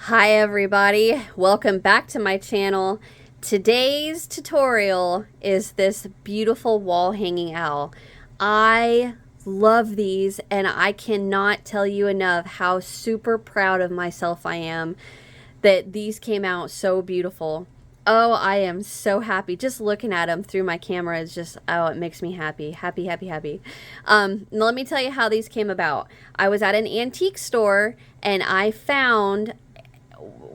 Hi everybody, welcome back to my channel. Today's tutorial is this beautiful wall hanging owl. I love these and I cannot tell you enough how super proud of myself I am that these came out so beautiful. Oh, I am so happy. Just looking at them through my camera is just, oh, it makes me happy. Happy, happy, happy. Let me tell you how these came about. I was at an antique store and I found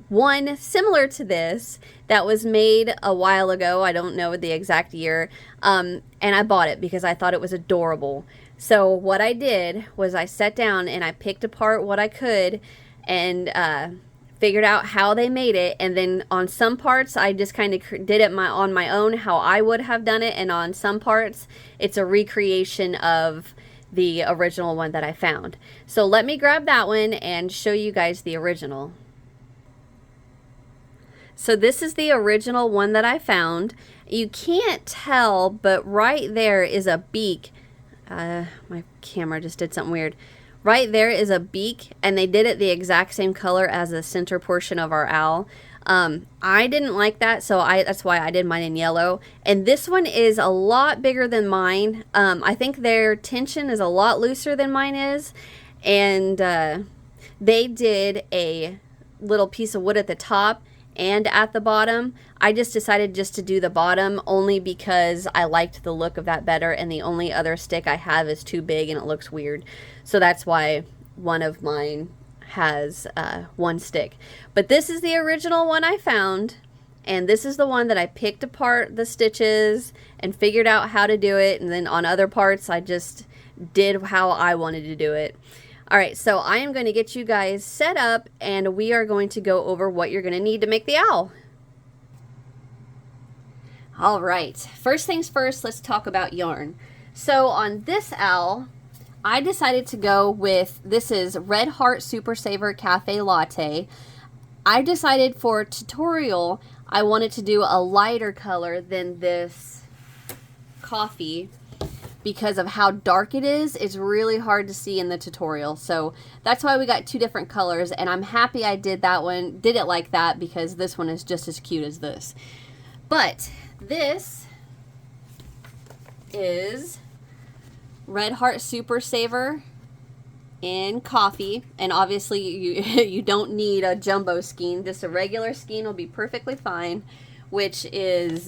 one similar to this that was made a while ago. I don't know the exact year. And I bought it because I thought it was adorable. So what I did was I sat down and I picked apart what I could and figured out how they made it. And then on some parts, I just kind of did it on my own, how I would have done it. And on some parts, it's a recreation of the original one that I found. So let me grab that one and show you guys the original. So this is the original one that I found. You can't tell, but right there is a beak. My camera just did something weird. Right there is a beak, and they did it the exact same color as the center portion of our owl. I didn't like that, so that's why I did mine in yellow. And this one is a lot bigger than mine. I think their tension is a lot looser than mine is. And they did a little piece of wood at the top and at the bottom. I just decided just to do the bottom only because I liked the look of that better, and the only other stick I have is too big and it looks weird. So that's why one of mine has one stick. But this is the original one I found, and this is the one that I picked apart the stitches and figured out how to do it, and then on other parts I just did how I wanted to do it. Alright, so I am going to get you guys set up and we are going to go over what you're going to need to make the owl. Alright, first things first, let's talk about yarn. So on this owl, I decided to go with, this is Red Heart Super Saver Cafe Latte. I decided for tutorial, I wanted to do a lighter color than this coffee. Because of how dark it is, it's really hard to see in the tutorial. So that's why we got two different colors, and I'm happy I did that one, did it like that, because this one is just as cute as this. But this is Red Heart Super Saver in coffee, and obviously you don't need a jumbo skein, just a regular skein will be perfectly fine, which is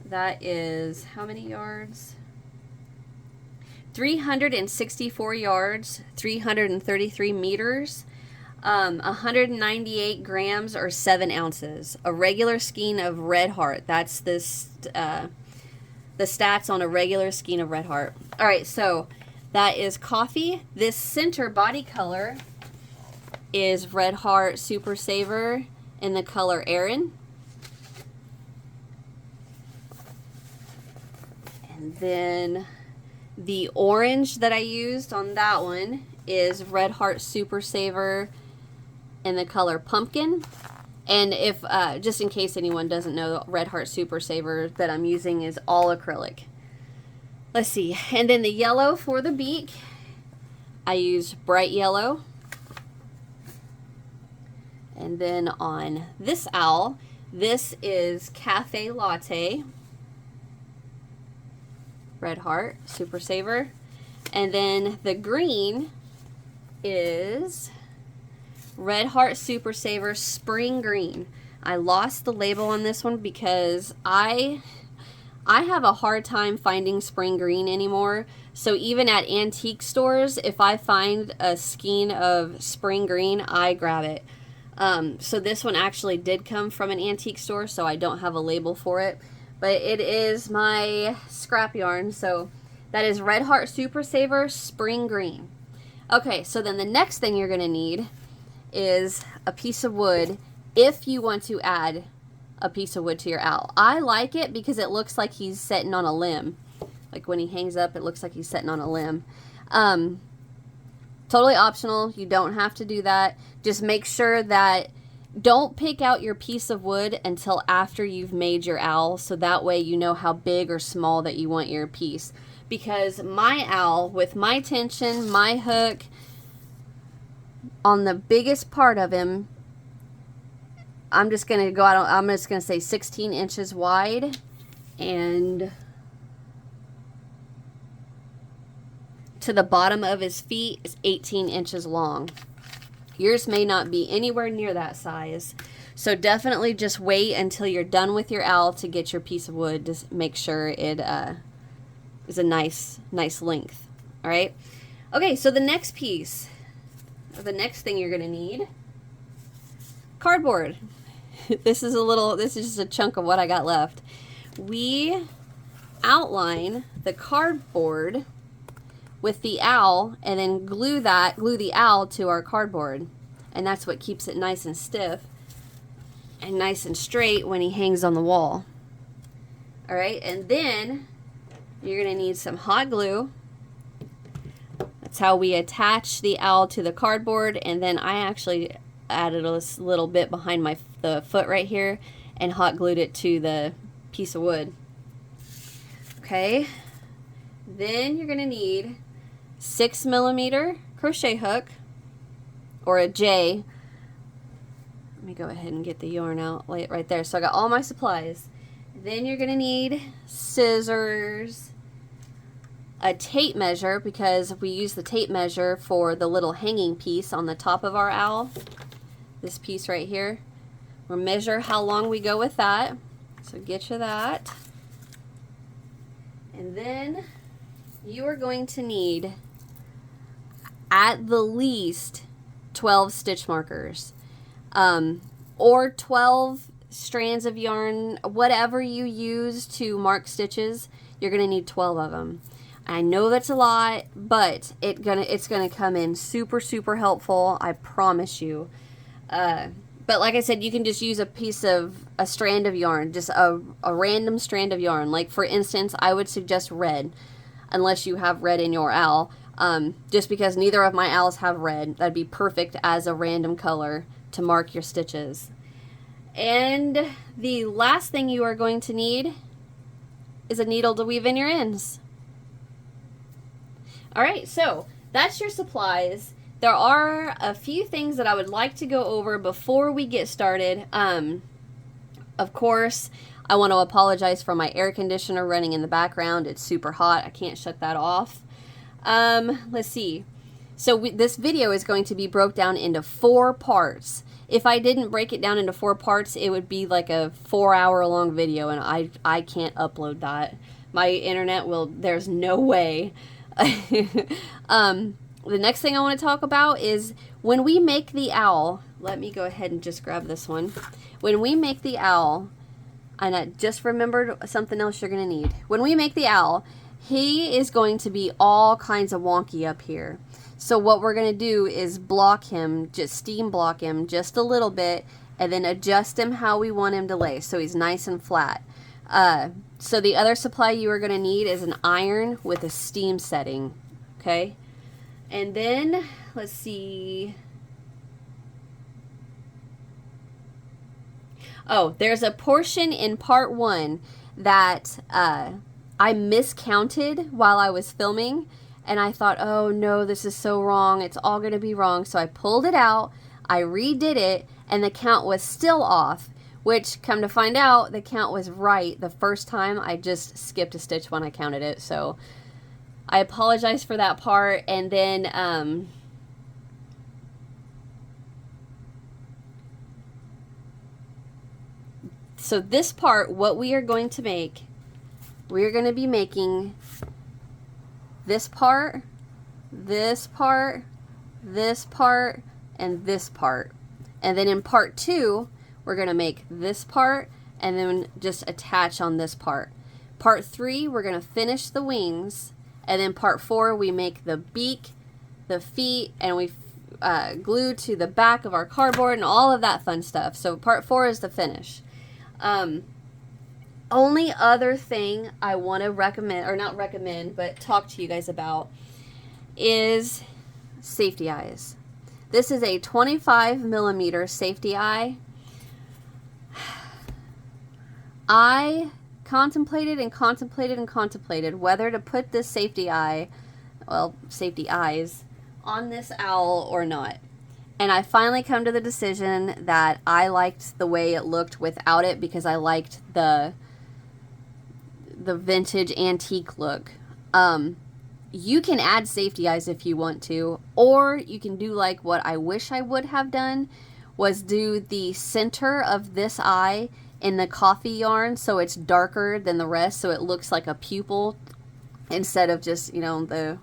that is how many yards? 364 yards, 333 meters, 198 grams or 7 ounces. A regular skein of Red Heart. That's this, the stats on a regular skein of Red Heart. All right, so that is coffee. This center body color is Red Heart Super Saver in the color Aran. And then the orange that I used on that one is Red Heart Super Saver in the color Pumpkin. And if, just in case anyone doesn't know, Red Heart Super Saver that I'm using is all acrylic. Let's see. And then the yellow for the beak, I used bright yellow. And then on this owl, this is Cafe Latte. Red Heart Super Saver. And then the green is Red Heart Super Saver Spring Green. I lost the label on this one because I have a hard time finding spring green anymore. So even at antique stores, if I find a skein of spring green, I grab it. So this one actually did come from an antique store, so I don't have a label for it. But it is my scrap yarn, so that is Red Heart Super Saver Spring Green. Okay, so then the next thing you're going to need is a piece of wood if you want to add a piece of wood to your owl. I like it because it looks like he's sitting on a limb. Like when he hangs up, it looks like he's sitting on a limb. Totally optional. You don't have to do that. Just make sure that don't pick out your piece of wood until after you've made your owl, so that way you know how big or small that you want your piece. Because my owl, with my tension, my hook, on the biggest part of him, I'm just going to go out, I'm just going to say 16 inches wide, and to the bottom of his feet is 18 inches long. Yours may not be anywhere near that size. So definitely just wait until you're done with your owl to get your piece of wood to make sure it is a nice length. All right. Okay, so the next piece, the next thing you're gonna need, cardboard. This is just a chunk of what I got left. We outline the cardboard with the owl and then glue the owl to our cardboard. And that's what keeps it nice and stiff and nice and straight when he hangs on the wall. All right, and then you're gonna need some hot glue. That's how we attach the owl to the cardboard, and then I actually added a little bit behind the foot right here and hot glued it to the piece of wood. Okay, then you're gonna need 6mm crochet hook, or a J. Let me go ahead and get the yarn out, lay it right there. So I got all my supplies. Then you're gonna need scissors, a tape measure, because we use the tape measure for the little hanging piece on the top of our owl. This piece right here. We'll measure how long we go with that. So get you that. And then you are going to need at the least 12 stitch markers, or 12 strands of yarn, whatever you use to mark stitches. You're gonna need 12 of them. I know that's a lot, but it's gonna come in super helpful, I promise you. But like I said, you can just use a strand of yarn, just a random strand of yarn. Like for instance, I would suggest red, unless you have red in your owl. Just because neither of my owls have red, that'd be perfect as a random color to mark your stitches. And the last thing you are going to need is a needle to weave in your ends. Alright, so that's your supplies. There are a few things that I would like to go over before we get started. Of course, I want to apologize for my air conditioner running in the background. It's super hot. I can't shut that off. Let's see. So this video is going to be broke down into 4 parts. If I didn't break it down into 4 parts, it would be like a 4-hour-long video, and I can't upload that. My internet there's no way. The next thing I want to talk about is when we make the owl. Let me go ahead and just grab this one. When we make the owl, and I just remembered something else you're going to need. When we make the owl, he is going to be all kinds of wonky up here. So what we're going to do is block him, just steam block him just a little bit, and then adjust him how we want him to lay so he's nice and flat. So the other supply you are going to need is an iron with a steam setting. Okay? And then, let's see. Oh, there's a portion in part 1 that I miscounted while I was filming, and I thought, oh no, this is so wrong, it's all going to be wrong. So I pulled it out, I redid it, and the count was still off, which, come to find out, the count was right the first time. I just skipped a stitch when I counted it, so I apologize for that part. And then so this part, what we are going to make, we are going to be making this part, this part, this part, and this part. And then in part 2, we're going to make this part and then just attach on this part. Part 3, we're going to finish the wings. And then part 4, we make the beak, the feet, and we glue to the back of our cardboard and all of that fun stuff. So part 4 is the finish. Only other thing I want to recommend, or not recommend, but talk to you guys about is safety eyes. This is a 25mm safety eye. I contemplated and contemplated and contemplated whether to put this safety eye, well, safety eyes, on this owl or not. And I finally come to the decision that I liked the way it looked without it because I liked the vintage antique look. You can add safety eyes if you want to, or you can do like what I wish I would have done, was do the center of this eye in the coffee yarn so it's darker than the rest, so it looks like a pupil instead of just, you know, the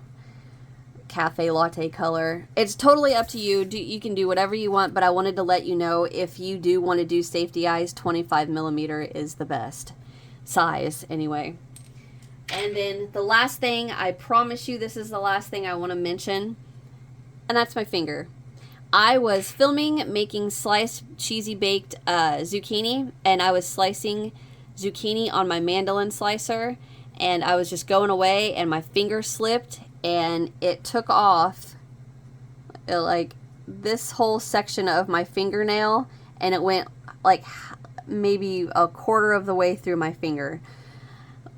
cafe latte color. It's totally up to you. You can do whatever you want, but I wanted to let you know if you do want to do safety eyes, 25 millimeter is the best size anyway. And then the last thing, I promise you this is the last thing I want to mention, and that's my finger. I was filming making sliced cheesy baked zucchini, and I was slicing zucchini on my mandolin slicer, and I was just going away and my finger slipped and it took off like this whole section of my fingernail, and it went like maybe a quarter of the way through my finger.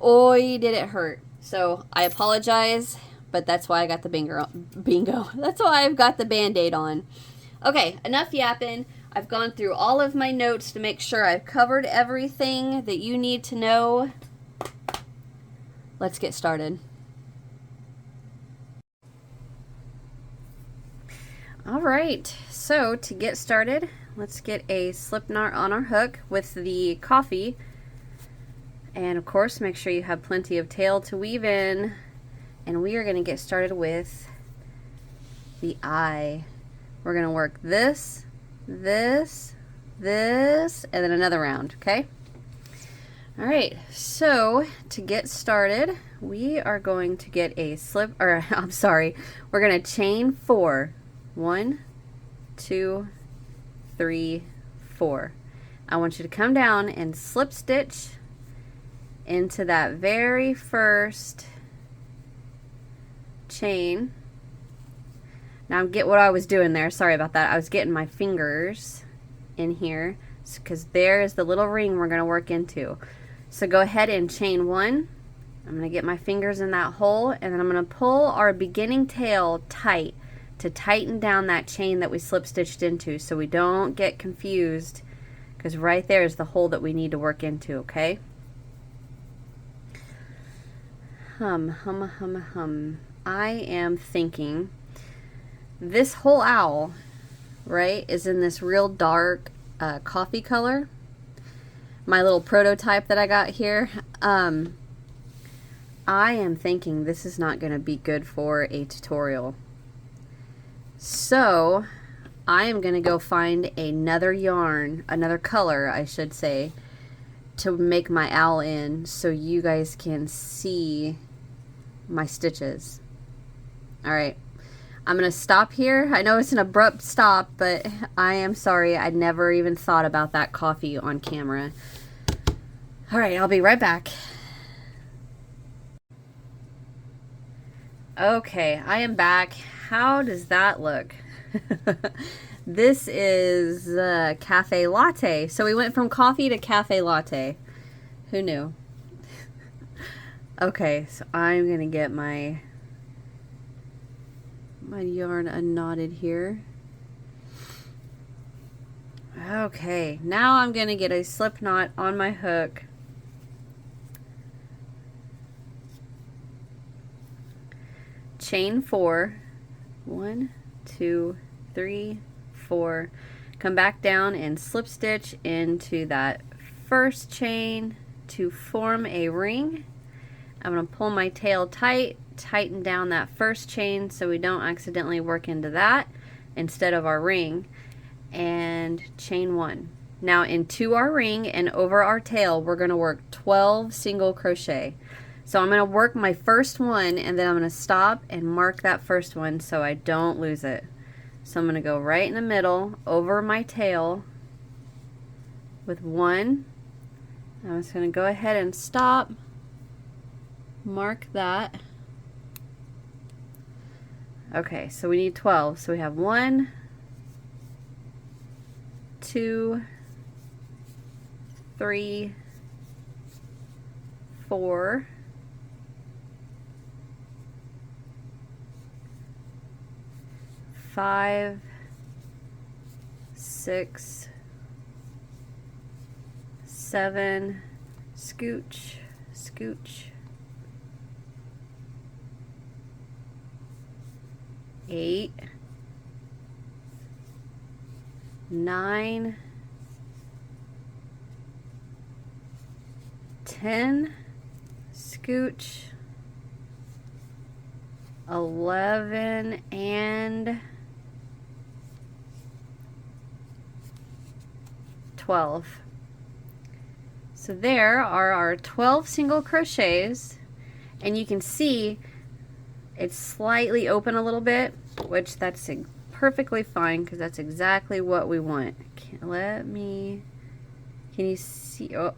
Oy, did it hurt. So I apologize, but that's why I got the bingo. That's why I've got the Band-Aid on. Okay, enough yapping. I've gone through all of my notes to make sure I've covered everything that you need to know. Let's get started. All right, so to get started, let's get a slip knot on our hook with the coffee. And of course, make sure you have plenty of tail to weave in. And we are going to get started with the eye. We're going to work this, this, this, and then another round, okay? All right, so to get started, we are going to get a slip, or I'm sorry, we're going to chain 4. 1, 2, 3, 4. I want you to come down and slip stitch into that very first chain. Now get what I was doing there, sorry about that. I was getting my fingers in here because there is the little ring we're going to work into. So go ahead and chain 1. I'm going to get my fingers in that hole, and then I'm going to pull our beginning tail tight to tighten down that chain that we slip stitched into so we don't get confused, because right there is the hole that we need to work into, okay? Hum, hum, hum, hum. I am thinking this whole owl, right, is in this real dark coffee color. My little prototype that I got here. I am thinking this is not going to be good for a tutorial. So I am going to go find another yarn, another color, I should say, to make my owl in so you guys can see my stitches. Alright, I'm going to stop here. I know it's an abrupt stop, but I am sorry. I never even thought about that coffee on camera. Alright, I'll be right back. Okay, I am back. How does that look? This is cafe latte. So we went from coffee to cafe latte. Who knew? Okay, so I'm gonna get my yarn unknotted here. Okay, now I'm gonna get a slip knot on my hook. Chain 4. 1, 2, 3, 4. Come back down and slip stitch into that first chain to form a ring. I'm going to pull my tail tight, tighten down that first chain so we don't accidentally work into that instead of our ring, and chain 1. Now into our ring and over our tail we're going to work 12 single crochet. So I'm going to work my first one, and then I'm going to stop and mark that first one so I don't lose it. So I'm going to go right in the middle over my tail with 1. I'm just going to go ahead and stop, mark that. Okay, so we need 12. So we have 1, 2, 3, 4, 5, 6, 7, scooch, scooch, 8, 9, 10, scooch, 11, and 12. So there are our 12 single crochets, and you can see it's slightly open a little bit, which that's perfectly fine because that's exactly what we want. Can you see? Oh,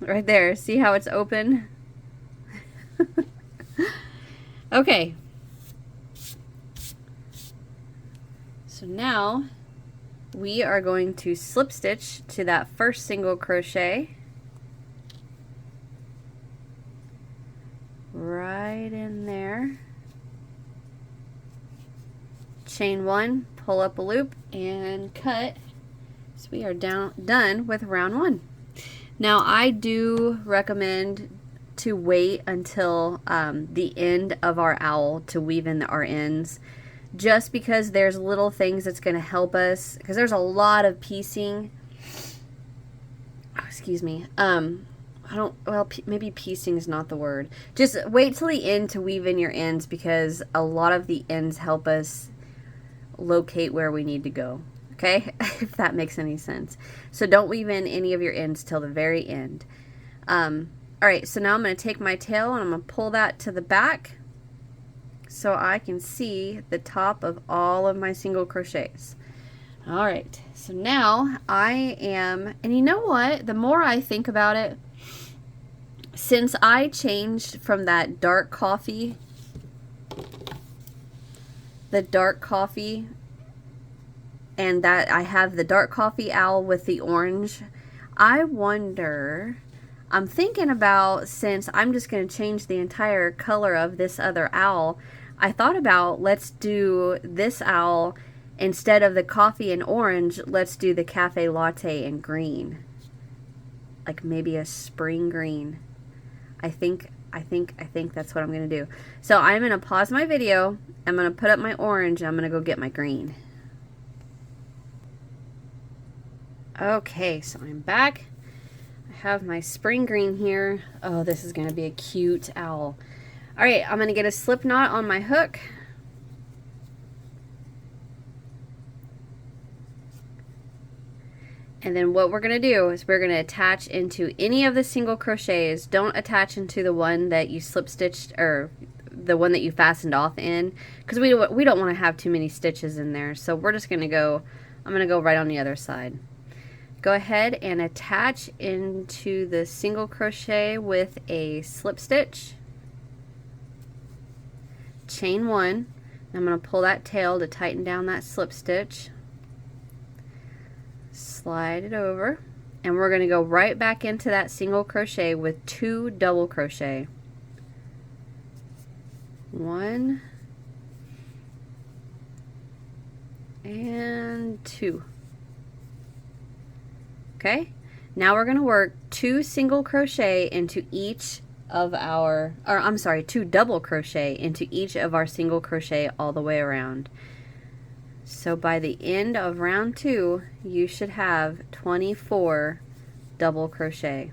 right there. See how it's open? Okay. So now we are going to slip stitch to that first single crochet right in there. Chain 1, pull up a loop, and cut. So we are done with round 1. Now I do recommend to wait until the end of our owl to weave in our ends, just because there's little things that's going to help us, because there's a lot of piecing. Oh, excuse me. Maybe piecing is not the word. Just wait till the end to weave in your ends, because a lot of the ends help us locate where we need to go. Okay, if that makes any sense. So don't weave in any of your ends till the very end. Alright, so now I'm going to take my tail and I'm going to pull that to the back so I can see the top of all of my single crochets. Alright, so now I am, and you know what, the more I think about it, since I changed from that dark coffee, and that I have the dark coffee owl with the orange, I wonder, I'm thinking about, since I'm just going to change the entire color of this other owl, I thought about, let's do this owl, instead of the coffee and orange, let's do the cafe latte in green. Like maybe a spring green. I think that's what I'm going to do. So I'm going to pause my video, I'm going to put up my orange, and I'm going to go get my green. Okay, so I'm back. I have my spring green here. Oh, this is going to be a cute owl. Alright, I'm going to get a slip knot on my hook. And then what we're going to do is we're going to attach into any of the single crochets. Don't attach into the one that you slip stitched, or the one that you fastened off in, because we don't want to have too many stitches in there. So we're just going to go, I'm going to go right on the other side. Go ahead and attach into the single crochet with a slip stitch. Chain 1. I'm going to pull that tail to tighten down that slip stitch. Slide it over, and we're going to go right back into that single crochet with 2 double crochet. 1 and 2. Okay, now we're going to work 2 single crochet into each of our, or I'm sorry, 2 double crochet into each of our single crochet all the way around. So by the end of round 2, you should have 24 double crochet.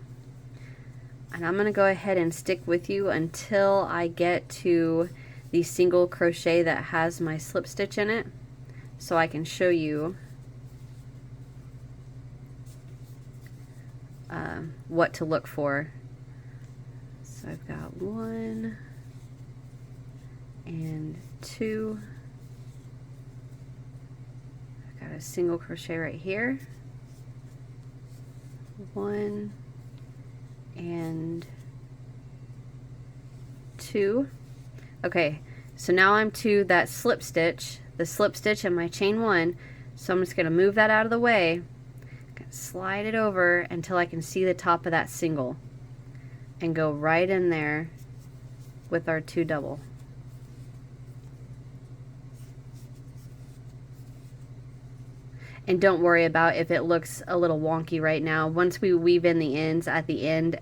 And I'm going to go ahead and stick with you until I get to the single crochet that has my slip stitch in it, so I can show you what to look for. So I've got 1 and 2. I've got a single crochet right here. 1 and 2. Okay, so now I'm to that slip stitch, the slip stitch in my chain 1. So I'm just going to move that out of the way, slide it over until I can see the top of that single, and go right in there with our 2 double. And don't worry about if it looks a little wonky right now. Once we weave in the ends at the end,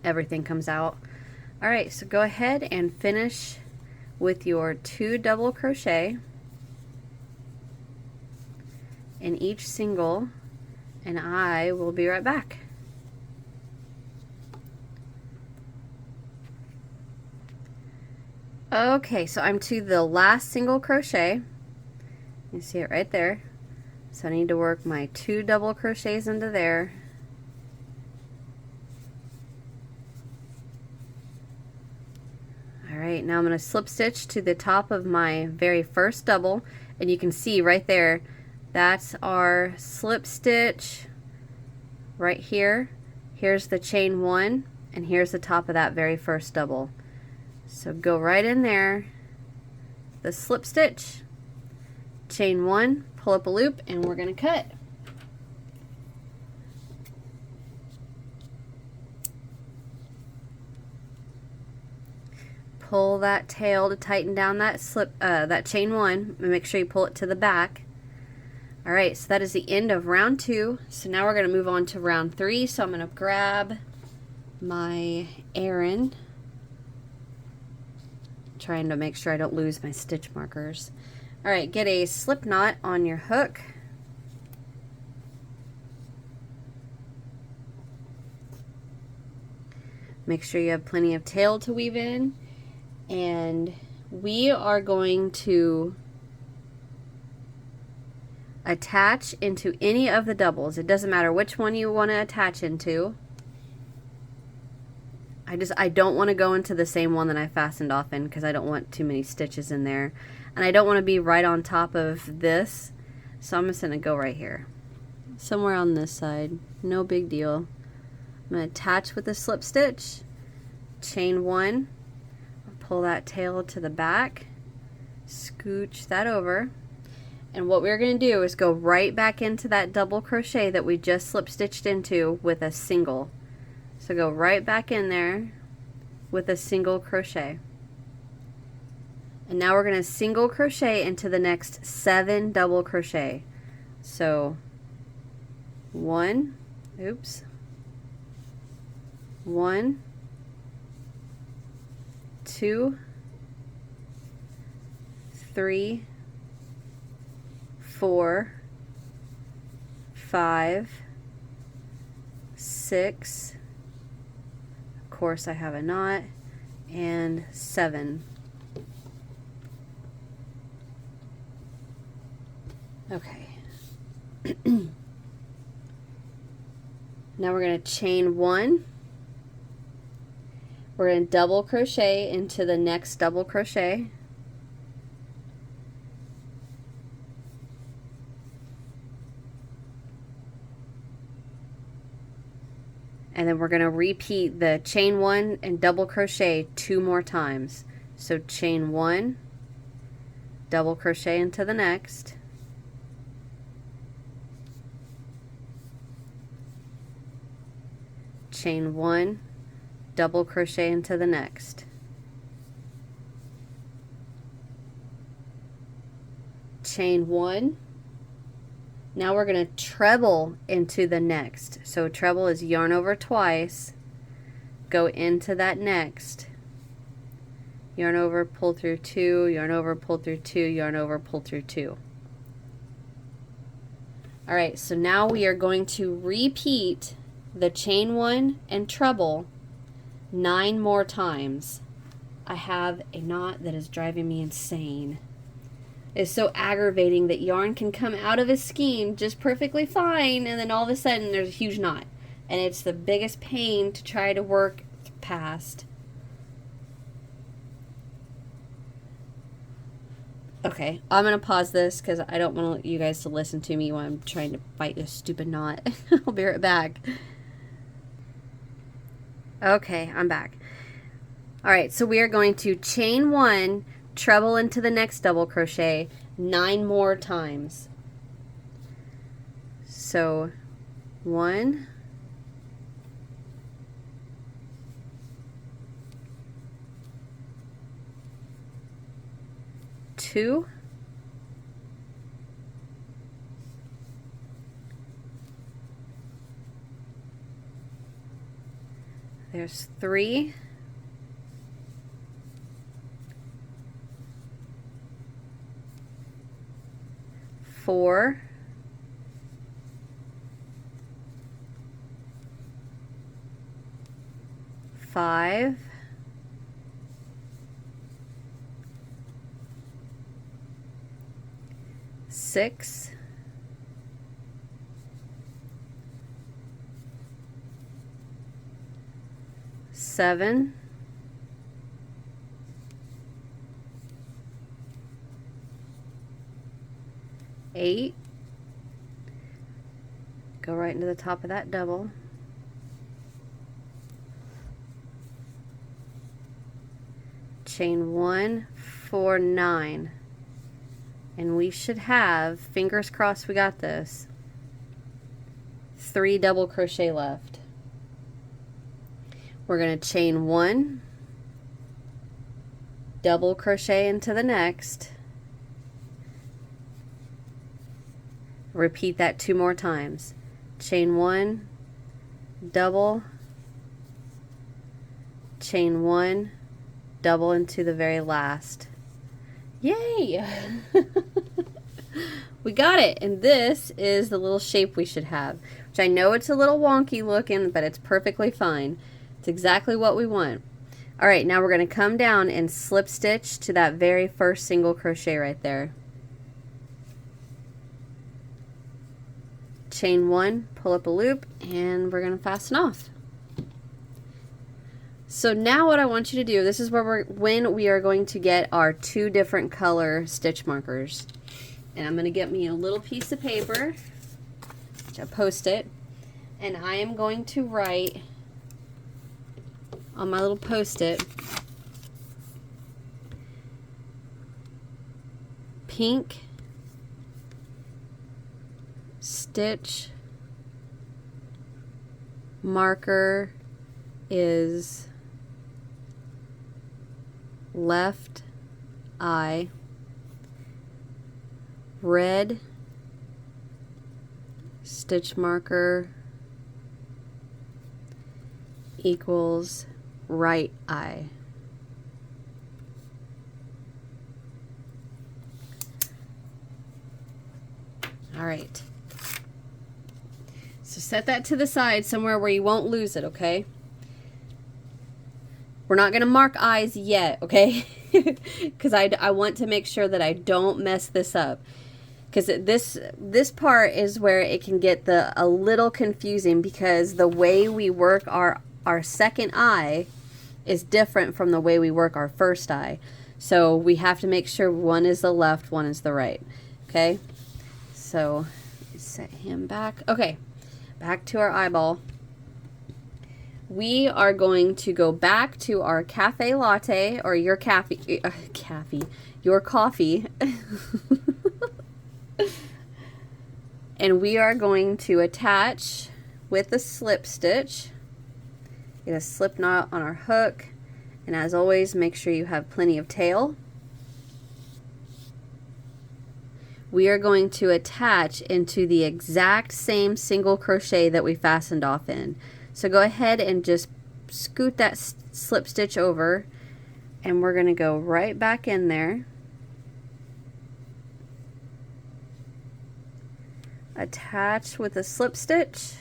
everything comes out. All right, so go ahead and finish with your 2 double crochet in each single, and I will be right back. Okay, so I'm to the last single crochet. You see it right there. So I need to work my 2 double crochets into there. Alright, now I'm going to slip stitch to the top of my very first double, and you can see right there, that's our slip stitch right here. Here's the chain 1, and here's the top of that very first double. So go right in there, the slip stitch, chain 1, pull up a loop, and we're going to cut. Pull that tail to tighten down that that chain 1, and make sure you pull it to the back. Alright, so that is the end of round 2. So now we're going to move on to round 3. So I'm going to grab my Aran, trying to make sure I don't lose my stitch markers. Alright, get a slip knot on your hook. Make sure you have plenty of tail to weave in, and we are going to attach into any of the doubles. It doesn't matter which one you want to attach into. I don't want to go into the same one that I fastened off in because I don't want too many stitches in there, and I don't want to be right on top of this, so I'm just going to go right here somewhere on this side. No big deal. I'm going to attach with a slip stitch, chain 1, pull that tail to the back, scooch that over, and what we're going to do is go right back into that double crochet that we just slip stitched into with a single. So go right back in there with a single crochet. And now we're going to single crochet into the next 7 double crochet. So 1, 2, 3, 4, 5, 6, of course I have a knot, and 7. Okay. Now we're going to chain 1. We're going to double crochet into the next double crochet. And then we're going to repeat the chain 1 and double crochet 2 more times. So chain 1, double crochet into the next, chain 1, double crochet into the next, chain 1. Now we're going to treble into the next. So treble is yarn over twice, go into that next, yarn over, pull through 2, yarn over, pull through 2, yarn over, pull through 2. Alright, so now we are going to repeat the chain 1 and treble 9 more times. I have a knot that is driving me insane. It's so aggravating that yarn can come out of a skein just perfectly fine, and then all of a sudden there's a huge knot, and it's the biggest pain to try to work past. Okay, I'm gonna pause this because I don't want you guys to listen to me while I'm trying to fight this stupid knot. I'll be right back. Okay, I'm back. Alright, so we are going to chain 1, treble into the next double crochet 9 more times. So 1, 2, there's 3, 4, 5, 6, 7, 8, go right into the top of that double, 1, 4, 9, and we should have, fingers crossed we got this, 3 double crochet left. We're going to chain 1, double crochet into the next, repeat that 2 more times, chain 1, double, chain 1, double into the very last. Yay! We got it, and this is the little shape we should have, which I know it's a little wonky looking, but it's perfectly fine. It's exactly what we want. Alright, now we're going to come down and slip stitch to that very first single crochet right there. Chain 1, pull up a loop, and we're going to fasten off. So now what I want you to do, this is where when we are going to get our 2 different color stitch markers. And I'm going to get me a little piece of paper, which I Post-it, and I am going to write on my little Post-it pink stitch marker is left eye, red stitch marker equals right eye. All right. So set that to the side somewhere where you won't lose it, okay? We're not going to mark eyes yet, okay? Because I want to make sure that I don't mess this up. Because this part is where it can get a little confusing, because the way we work our second eye is different from the way we work our first eye. So we have to make sure one is the left, one is the right. Okay? So set him back. Okay, back to our eyeball. We are going to go back to our cafe latte, or your your coffee. And we are going to attach with a slip stitch. Get a slip knot on our hook, and as always, make sure you have plenty of tail. We are going to attach into the exact same single crochet that we fastened off in. So go ahead and just scoot that slip stitch over, and we're going to go right back in there. Attach with a slip stitch.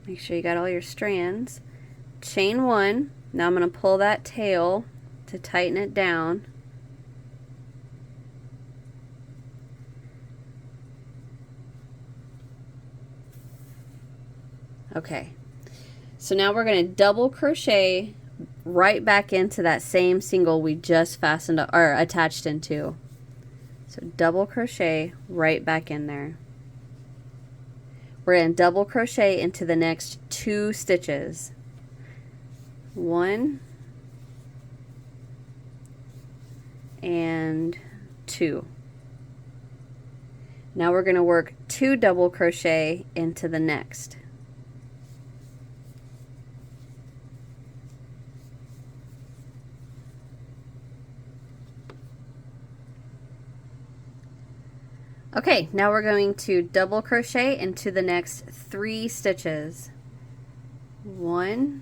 Make sure you got all your strands. Chain 1. Now I'm going to pull that tail to tighten it down. Okay, so now we're going to double crochet right back into that same single we just fastened or attached into. So double crochet right back in there. We're going to double crochet into the next 2 stitches. 1 and 2. Now we're going to work 2 double crochet into the next. Okay, now we're going to double crochet into the next 3 stitches. 1,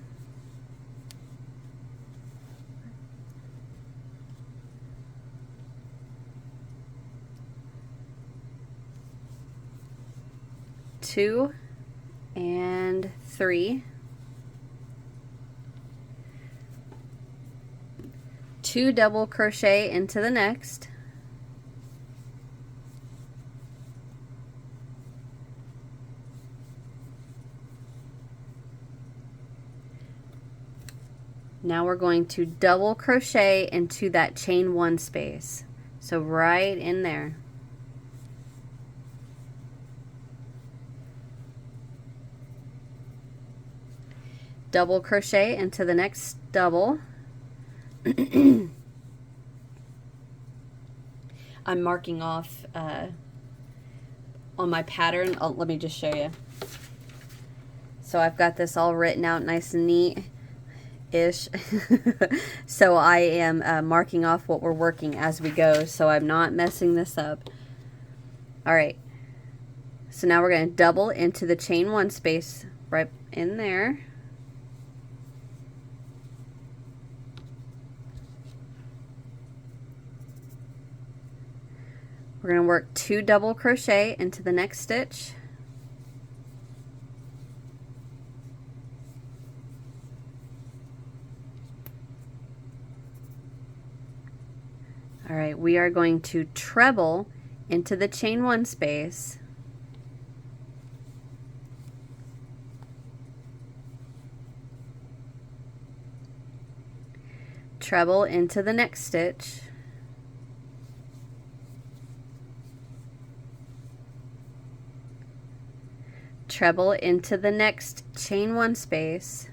2 and 3, 2 double crochet into the next, now we're going to double crochet into that chain 1 space, so right in there. Double crochet into the next double. I'm marking off on my pattern. Oh, let me just show you. So I've got this all written out nice and neat-ish. So I am marking off what we're working as we go, so I'm not messing this up. All right. So now we're going to double into the chain 1 space right in there. We're going to work 2 double crochet into the next stitch. All right, we are going to treble into the chain 1 space. Treble into the next stitch. Treble into the next chain 1 space.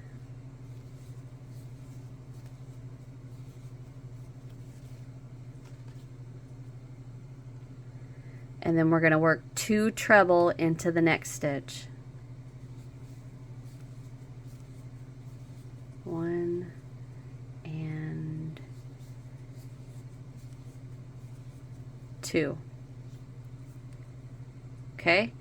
And then we're going to work 2 treble into the next stitch. 1 and 2. Okay.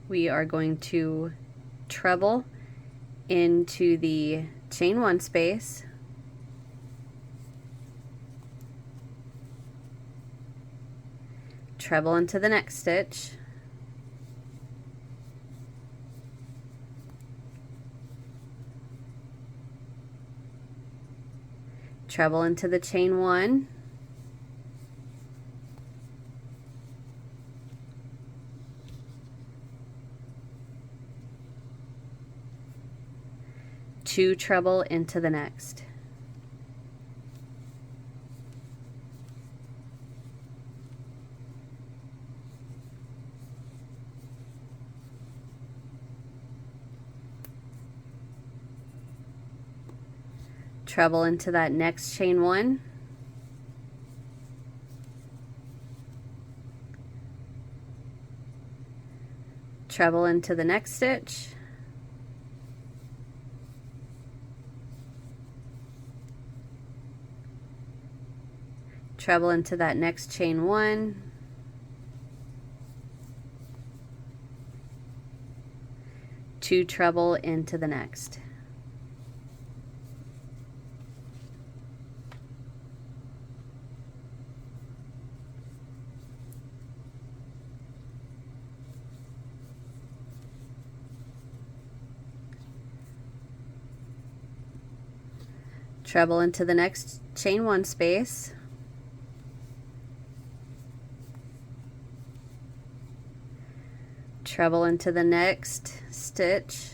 We are going to treble into the chain 1 space. Treble into the next stitch. Treble into the chain 1. Two treble into the next. Treble into that next chain 1. Treble into the next stitch. Treble into that next chain 1. Two treble into the next. Treble into the next chain 1 space. Treble into the next stitch.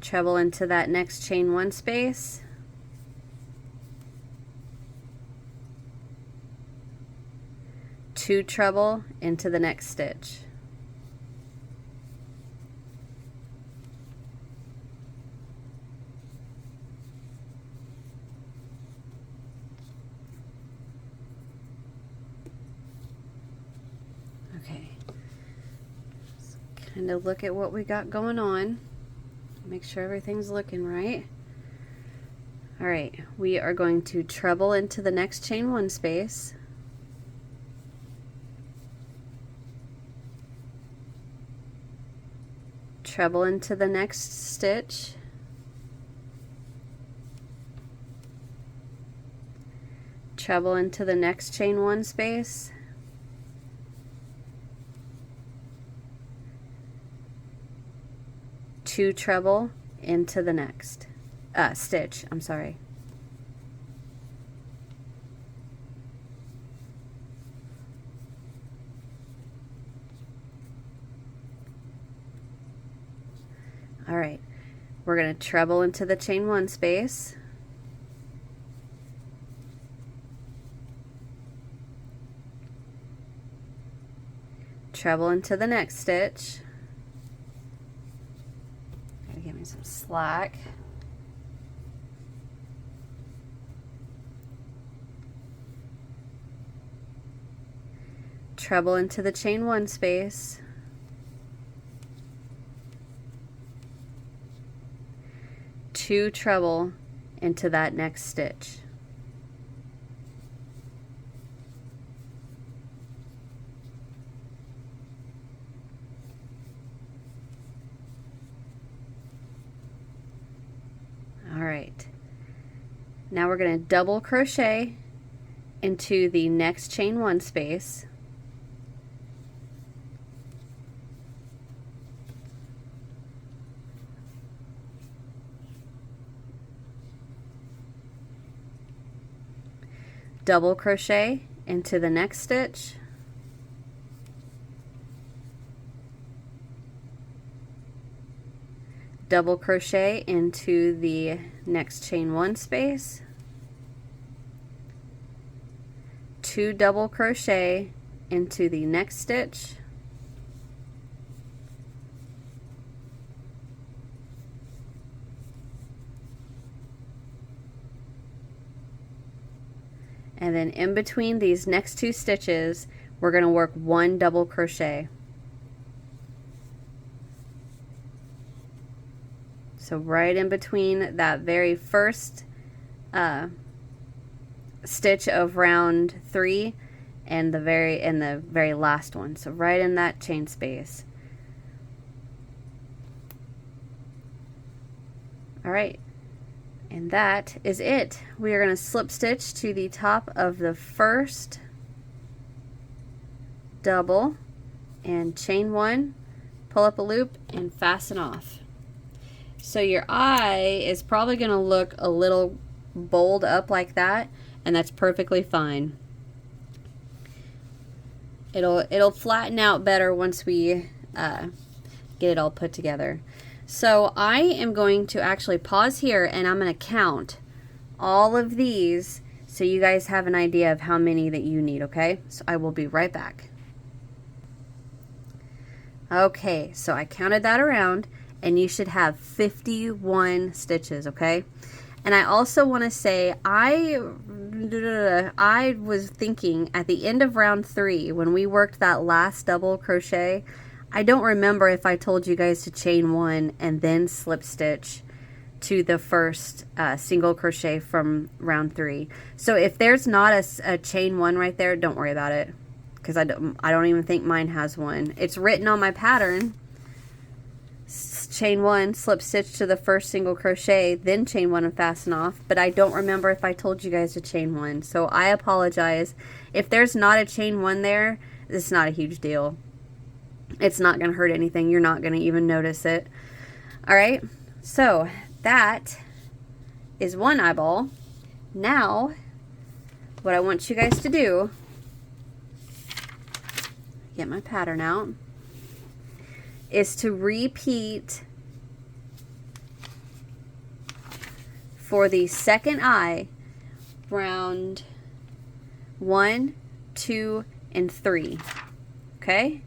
Treble into that next chain 1 space. Two treble into the next stitch. Okay, and to look at what we got going on. Make sure everything's looking right. All right, we are going to treble into the next chain 1 space. Treble into the next stitch. Treble into the next chain 1 space. Two treble into the next stitch, I'm sorry. All right, we're going to treble into the chain 1 space. Treble into the next stitch. Gotta give me some slack. Treble into the chain 1 space. Two treble into that next stitch. All right, now we're going to double crochet into the next chain 1 space. Double crochet into the next stitch. Double crochet into the next chain 1 space. Two double crochet into the next stitch. And then in between these next 2 stitches, we're going to work 1 double crochet. So right in between that very first stitch of round 3 and the very last one. So right in that chain space. All right. And that is it. We are going to slip stitch to the top of the first double and chain 1, pull up a loop and fasten off. So your eye is probably going to look a little bold up like that, and that's perfectly fine. It'll flatten out better once we get it all put together. So I am going to actually pause here and I'm going to count all of these so you guys have an idea of how many that you need, okay? So I will be right back. Okay, so I counted that around and you should have 51 stitches, okay? And I also want to say I was thinking at the end of round 3 when we worked that last double crochet, I don't remember if I told you guys to chain 1 and then slip stitch to the first single crochet from round 3. So if there's not a chain 1 right there, don't worry about it, because I don't even think mine has one. It's written on my pattern. Chain 1, slip stitch to the first single crochet, then chain 1 and fasten off, but I don't remember if I told you guys to chain 1, so I apologize. If there's not a chain 1 there, it's not a huge deal. It's not going to hurt anything. You're not going to even notice it. All right, so that is one eyeball. Now, what I want you guys to do, get my pattern out, is to repeat for the second eye round 1, 2, and 3. Okay?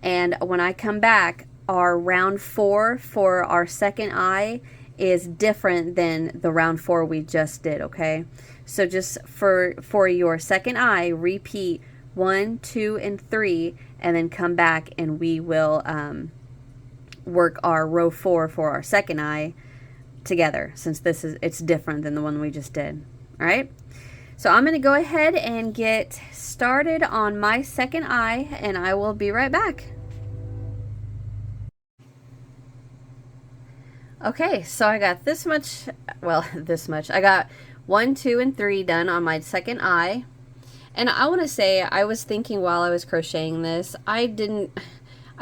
And when I come back, our round 4 for our second eye is different than the round 4 we just did, okay? So just for your second eye, repeat 1, 2, and 3, and then come back and we will work our row 4 for our second eye together, since it's different than the one we just did. All right, so I'm going to go ahead and get started on my second eye, and I will be right back. Okay, so I got this much, well, this much. I got 1, 2, and 3 done on my second eye. And I want to say, I was thinking while I was crocheting this, I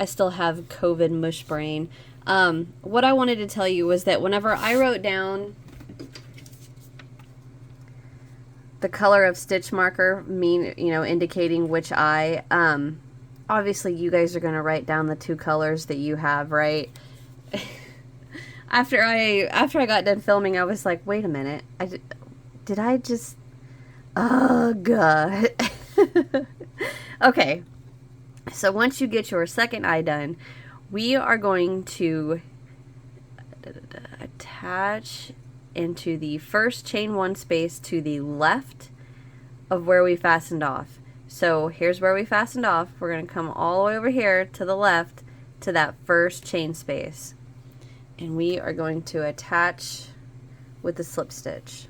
still have COVID mush brain. What I wanted to tell you was that whenever I wrote down the color of stitch marker, indicating which eye, obviously you guys are going to write down the 2 colors that you have, right? After I got done filming, I was like, wait a minute, did I just, oh god. Okay, so once you get your second eye done, we are going to attach into the first chain 1 space to the left of where we fastened off. So here's where we fastened off. We're going to come all the way over here to the left to that first chain space. And we are going to attach with the slip stitch.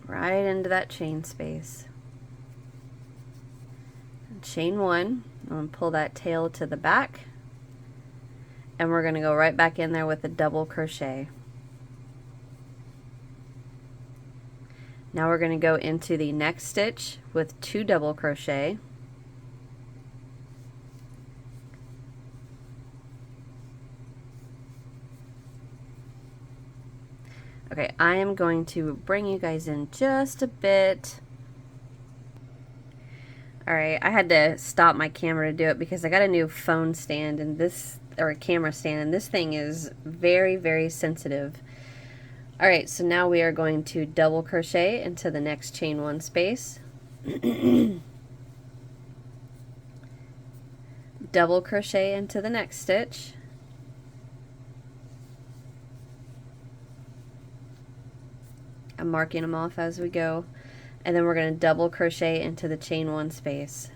Right into that chain space. And chain 1, I'm going to pull that tail to the back, and we're going to go right back in there with a double crochet. Now we're going to go into the next stitch with 2 double crochet. Okay, I am going to bring you guys in just a bit. Alright, I had to stop my camera to do it because I got a new phone stand and or a camera stand, and this thing is very, very sensitive. Alright, so now we are going to double crochet into the next chain 1 space. Double crochet into the next stitch. I'm marking them off as we go, and then we're going to double crochet into the chain 1 space.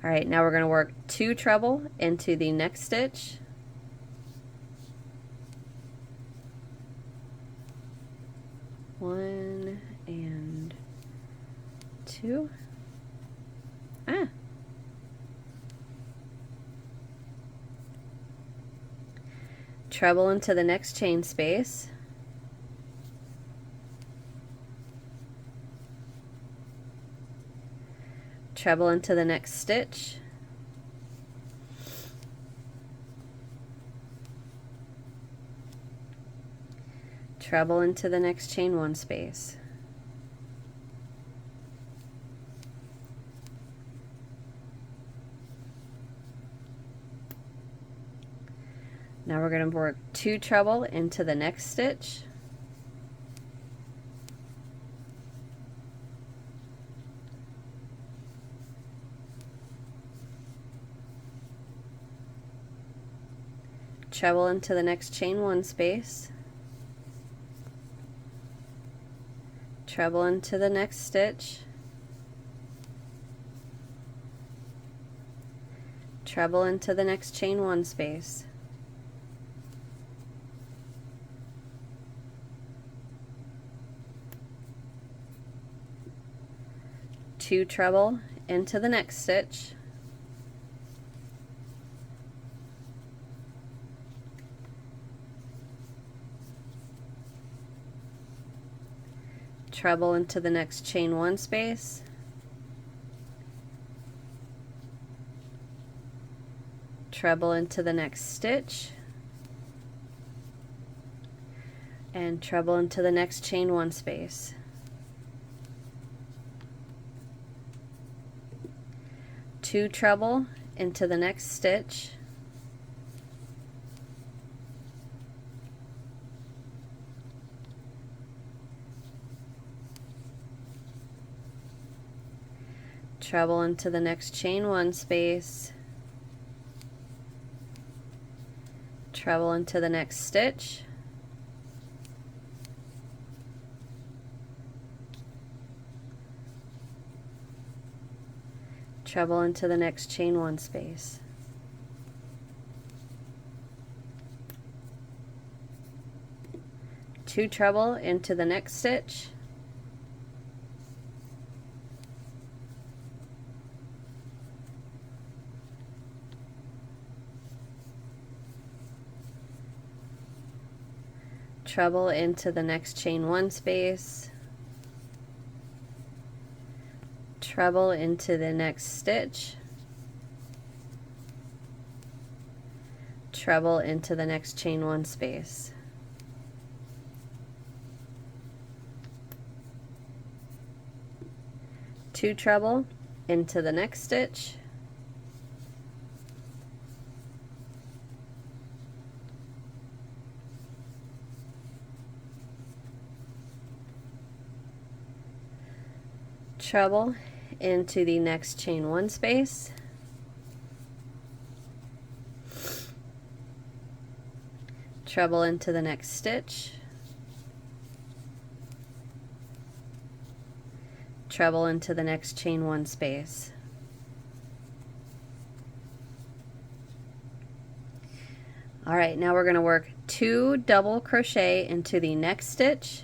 Alright, now we're going to work 2 treble into the next stitch. One and 2. Treble into the next chain space. Treble into the next stitch. Treble into the next chain 1 space. Now we're going to work 2 treble into the next stitch. Treble into the next chain 1 space. Treble into the next stitch. Treble into the next chain 1 space. Two treble into the next stitch. Treble into the next chain 1 space. Treble into the next stitch. And treble into the next chain 1 space. Two treble into the next stitch. Treble into the next chain 1 space. treble into the next stitch, treble into the next chain 1 space, two treble into the next stitch, treble into the next chain 1 space, treble into the next stitch, treble into the next chain 1 space, two treble into the next stitch, treble into the next chain 1 space, treble into the next stitch, treble into the next chain 1 space. All right, now we're going to work 2 double crochet into the next stitch,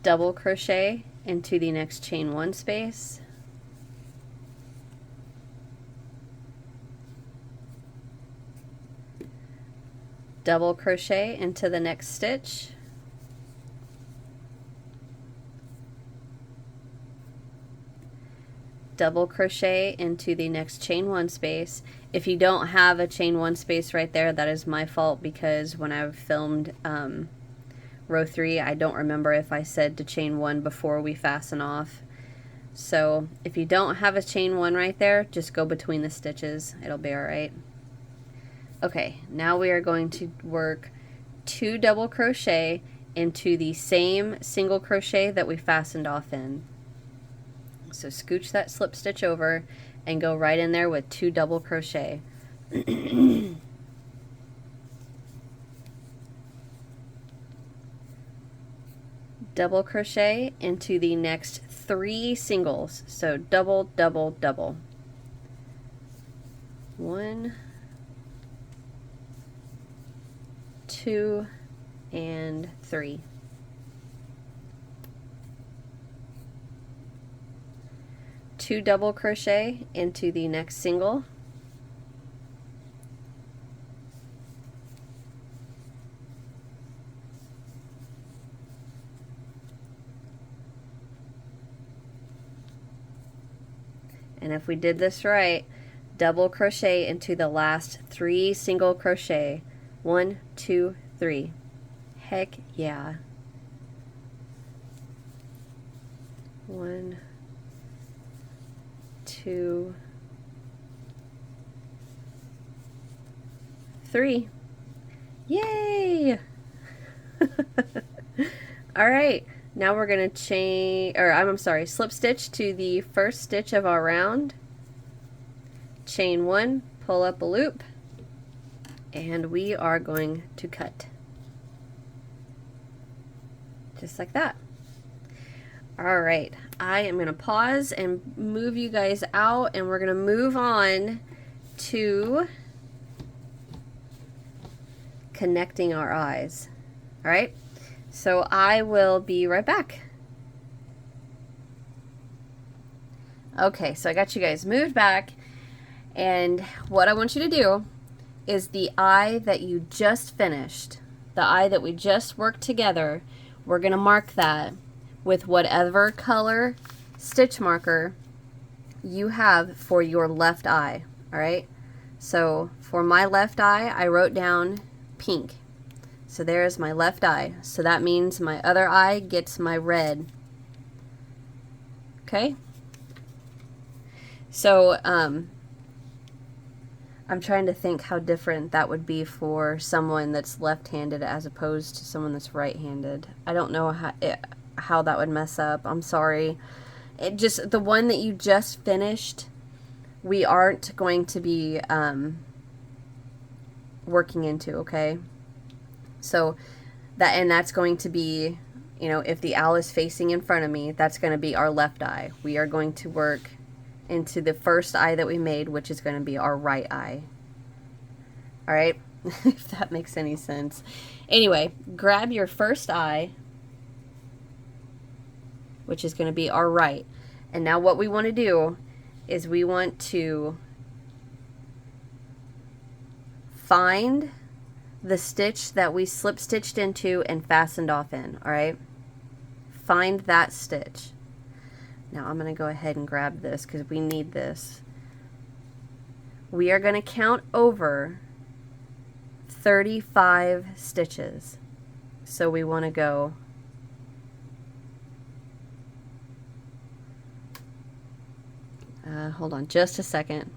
double crochet into the next chain 1 space, double crochet into the next stitch, double crochet into the next chain 1 space. If you don't have a chain 1 space right there, that is my fault, because when I filmed row 3, I don't remember if I said to chain 1 before we fasten off. So if you don't have a chain 1 right there, just go between the stitches. It'll be alright. Okay, now we are going to work 2 double crochet into the same single crochet that we fastened off in. So scooch that slip stitch over and go right in there with 2 double crochet. Double crochet into the next 3 singles. So double, double, double. 1, 2, and 3. Two double crochet into the next single, and if we did this right, double crochet into the last 3 single crochet. 1, 2, 3. Heck yeah. 1, 2, 3. Yay! All right, now we're going to chain, or I'm sorry, slip stitch to the first stitch of our round, chain 1, pull up a loop, and we are going to cut. Just like that. Alright, I am going to pause and move you guys out, and we're going to move on to connecting our eyes. Alright, so I will be right back. Okay, so I got you guys moved back, and what I want you to do is the eye that you just finished, the eye that we just worked together, we're going to mark that with whatever color stitch marker you have for your left eye. Alright, so for my left eye, I wrote down pink. So there's my left eye. So that means my other eye gets my red. Okay? So, I'm trying to think how different that would be for someone that's left-handed as opposed to someone that's right-handed. I don't know how, how that would mess up. I'm sorry. It just, the one that you just finished, we aren't going to be working into, okay? So that, and that's going to be, you know, if the owl is facing in front of me, that's going to be our left eye. We are going to work into the first eye that we made, which is going to be our right eye. All right? If that makes any sense. Anyway, grab your first eye, which is going to be our right. And now what we want to do is we want to find the stitch that we slip stitched into and fastened off in, all right? Find that stitch. Now I'm going to go ahead and grab this because we need this. We are going to count over 35 stitches. So we want to go hold on just a second.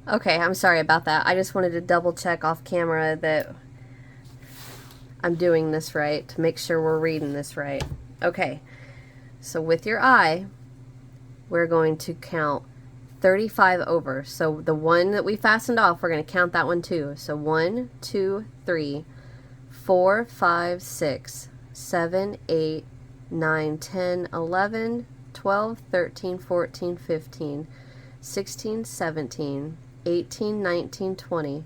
Okay, I'm sorry about that. I just wanted to double check off camera that I'm doing this right, to make sure we're reading this right. Okay, so with your eye, we're going to count 35 over. So the one that we fastened off, we're going to count that one too. So 1, 2, 3, 4, 5, 6, 7, 8, 9, 10, 11, 12, 13, 14, 15, 16, 17, 18, 19, 20,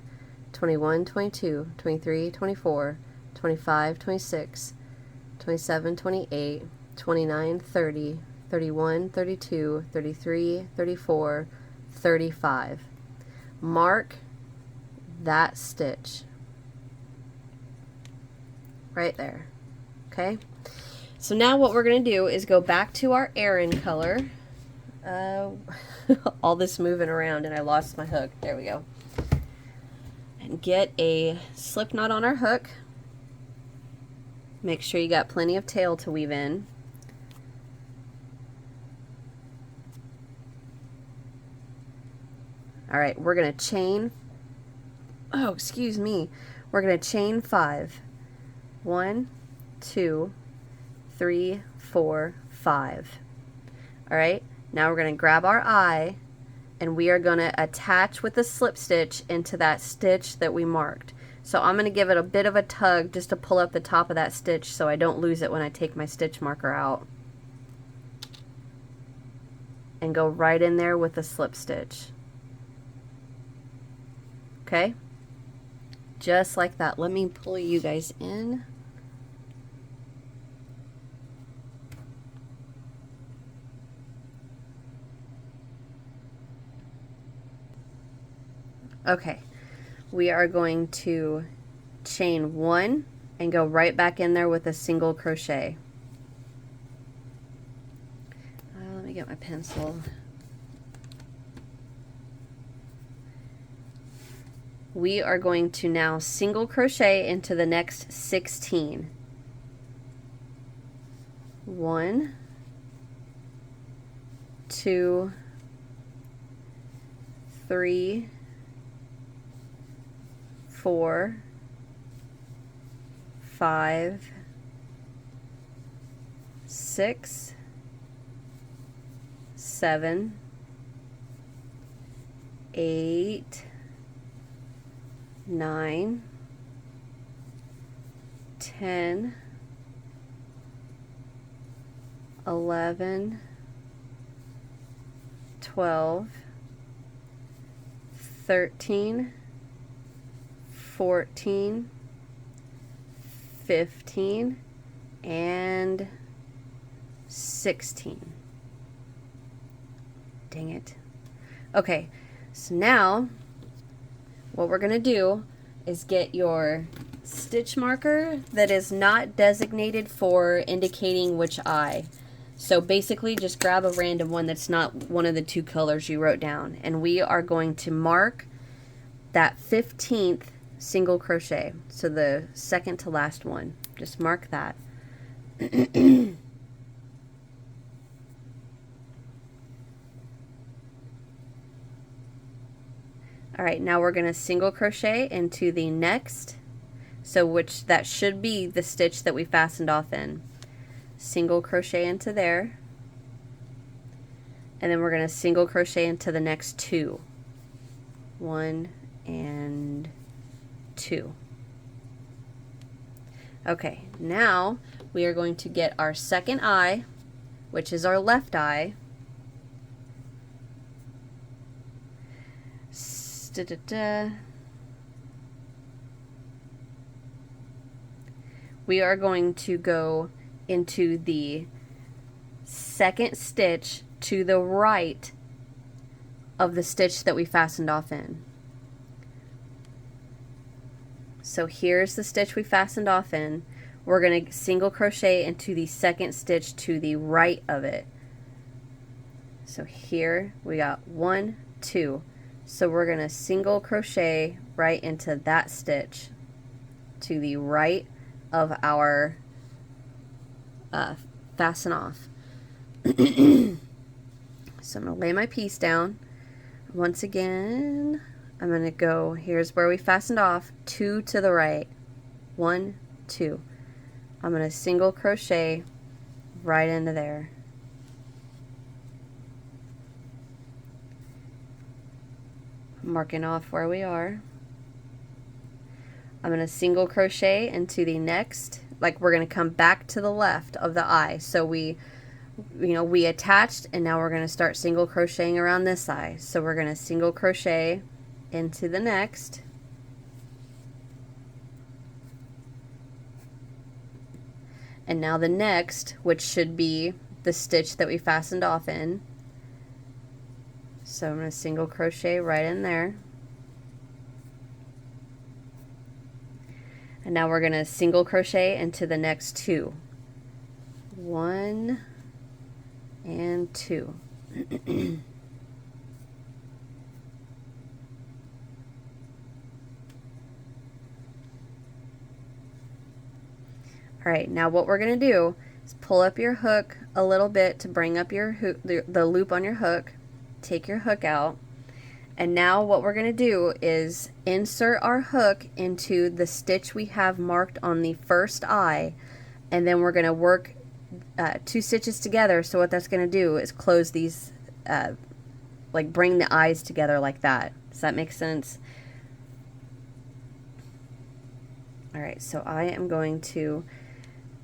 21, 22, 23, 24, 25, 26, 27, 28, 29, 30, 31, 32, 33, 34, 35. Mark that stitch right there. Okay? So now what we're going to do is go back to our Aran color. All this moving around and I lost my hook. There we go. And get a slip knot on our hook. Make sure you got plenty of tail to weave in. All right, we're going to chain, oh, excuse me. We're going to chain 5. 1, 2, 3, 4, 5. All right, now we're going to grab our eye and we are going to attach with the slip stitch into that stitch that we marked. So I'm going to give it a bit of a tug just to pull up the top of that stitch so I don't lose it when I take my stitch marker out. And go right in there with the slip stitch. Okay? Just like that. Let me pull you guys in. Okay, we are going to chain 1 and go right back in there with a single crochet. Let me get my pencil. We are going to now single crochet into the next 16. 1, 2, 3, 4, 5, 6, 7, 8, 9, 10, 11, 12, 13, 14, 15, and 16. Dang it. Okay, so now what we're going to do is get your stitch marker that is not designated for indicating which eye. So basically just grab a random one that's not one of the 2 colors you wrote down, and we are going to mark that 15th single crochet, so the second to last one. Just mark that. All right, now we're going to single crochet into the next So which that should be the stitch that we fastened off in. Single crochet into there, and then we're going to single crochet into the next 2. 1 and 2. Okay, now we are going to get our second eye, which is our left eye. We are going to go into the second stitch to the right of the stitch that we fastened off in. So here's the stitch we fastened off in. We're going to single crochet into the second stitch to the right of it. So here we got 1, 2. So we're going to single crochet right into that stitch to the right of our fasten off. So I'm going to lay my piece down. Once again, I'm going to go, here's where we fastened off, 2 to the right, 1, 2. I'm going to single crochet right into there. Marking off where we are. I'm going to single crochet into the next, like we're going to come back to the left of the eye. So we attached, and now we're going to start single crocheting around this eye. So we're going to single crochet into the next. And now the next, which should be the stitch that we fastened off in. So I'm going to single crochet right in there. And now we're going to single crochet into the next 2. 1 and 2. Alright, now what we're going to do is pull up your hook a little bit to bring up your hook, the loop on your hook. Take your hook out. And now what we're going to do is insert our hook into the stitch we have marked on the first eye, and then we're going to work 2 stitches together. So what that's going to do is close these, like bring the eyes together like that. Does that make sense? Alright, so I am going to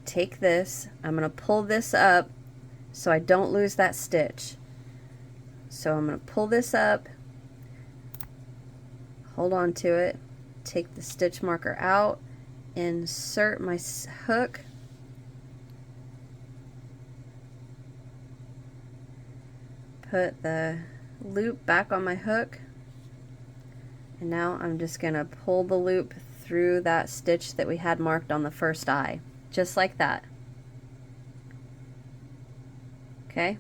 take this, I'm going to pull this up so I don't lose that stitch. So I'm going to pull this up, hold on to it, take the stitch marker out, insert my hook, put the loop back on my hook, and now I'm just going to pull the loop through that stitch that we had marked on the first eye, just like that. Okay,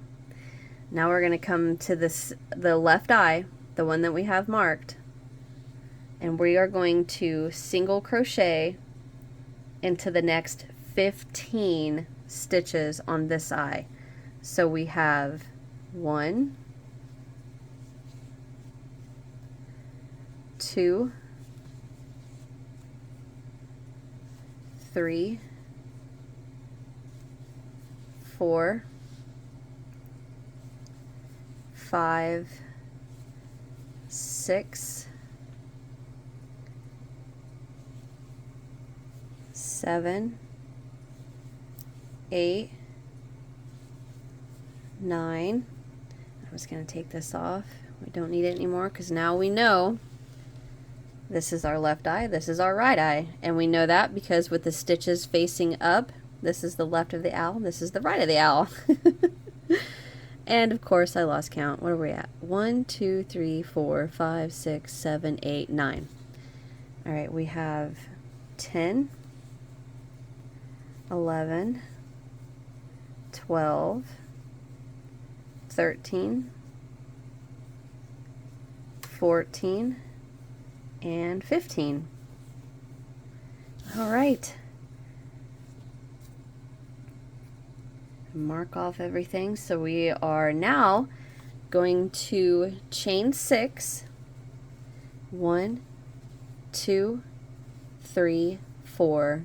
now we're going to come to the left eye, the one that we have marked, and we are going to single crochet into the next 15 stitches on this eye. So we have 1, 2, 3, 4, 5, 6, 7, 8, 9. I was going to take this off. We don't need it anymore because now we know this is our left eye, this is our right eye. And we know that because with the stitches facing up, this is the left of the owl, this is the right of the owl. And of course I lost count. What are we at? 1, 2, 3, 4, 5, 6, 7, 8, 9. Alright, we have 10, 11, 12, 13, 14, and 15. Alright. Mark off everything. So we are now going to chain 6. 1, 2, 3, 4,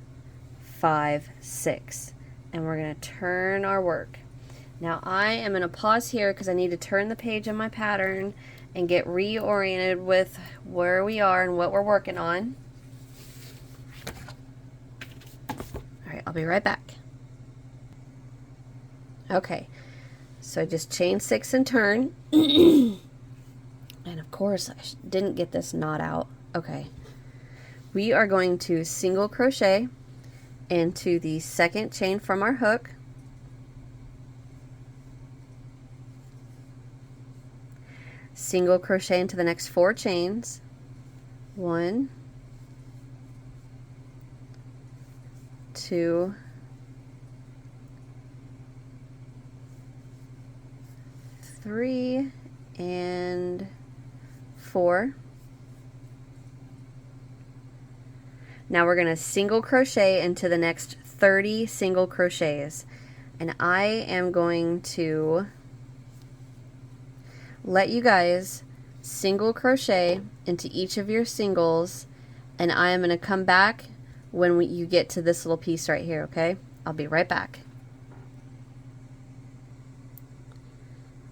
5, 6. And we're going to turn our work. Now I am going to pause here because I need to turn the page in my pattern and get reoriented with where we are and what we're working on. Alright, I'll be right back. Okay, so I just chain 6 and turn. And of course I didn't get this knot out. Okay, we are going to single crochet into the second chain from our hook, single crochet into the next 4 chains, 1, 2, 3, and 4. Now we're going to single crochet into the next 30 single crochets, and I am going to let you guys single crochet into each of your singles, and I am going to come back when you get to this little piece right here, okay? I'll be right back.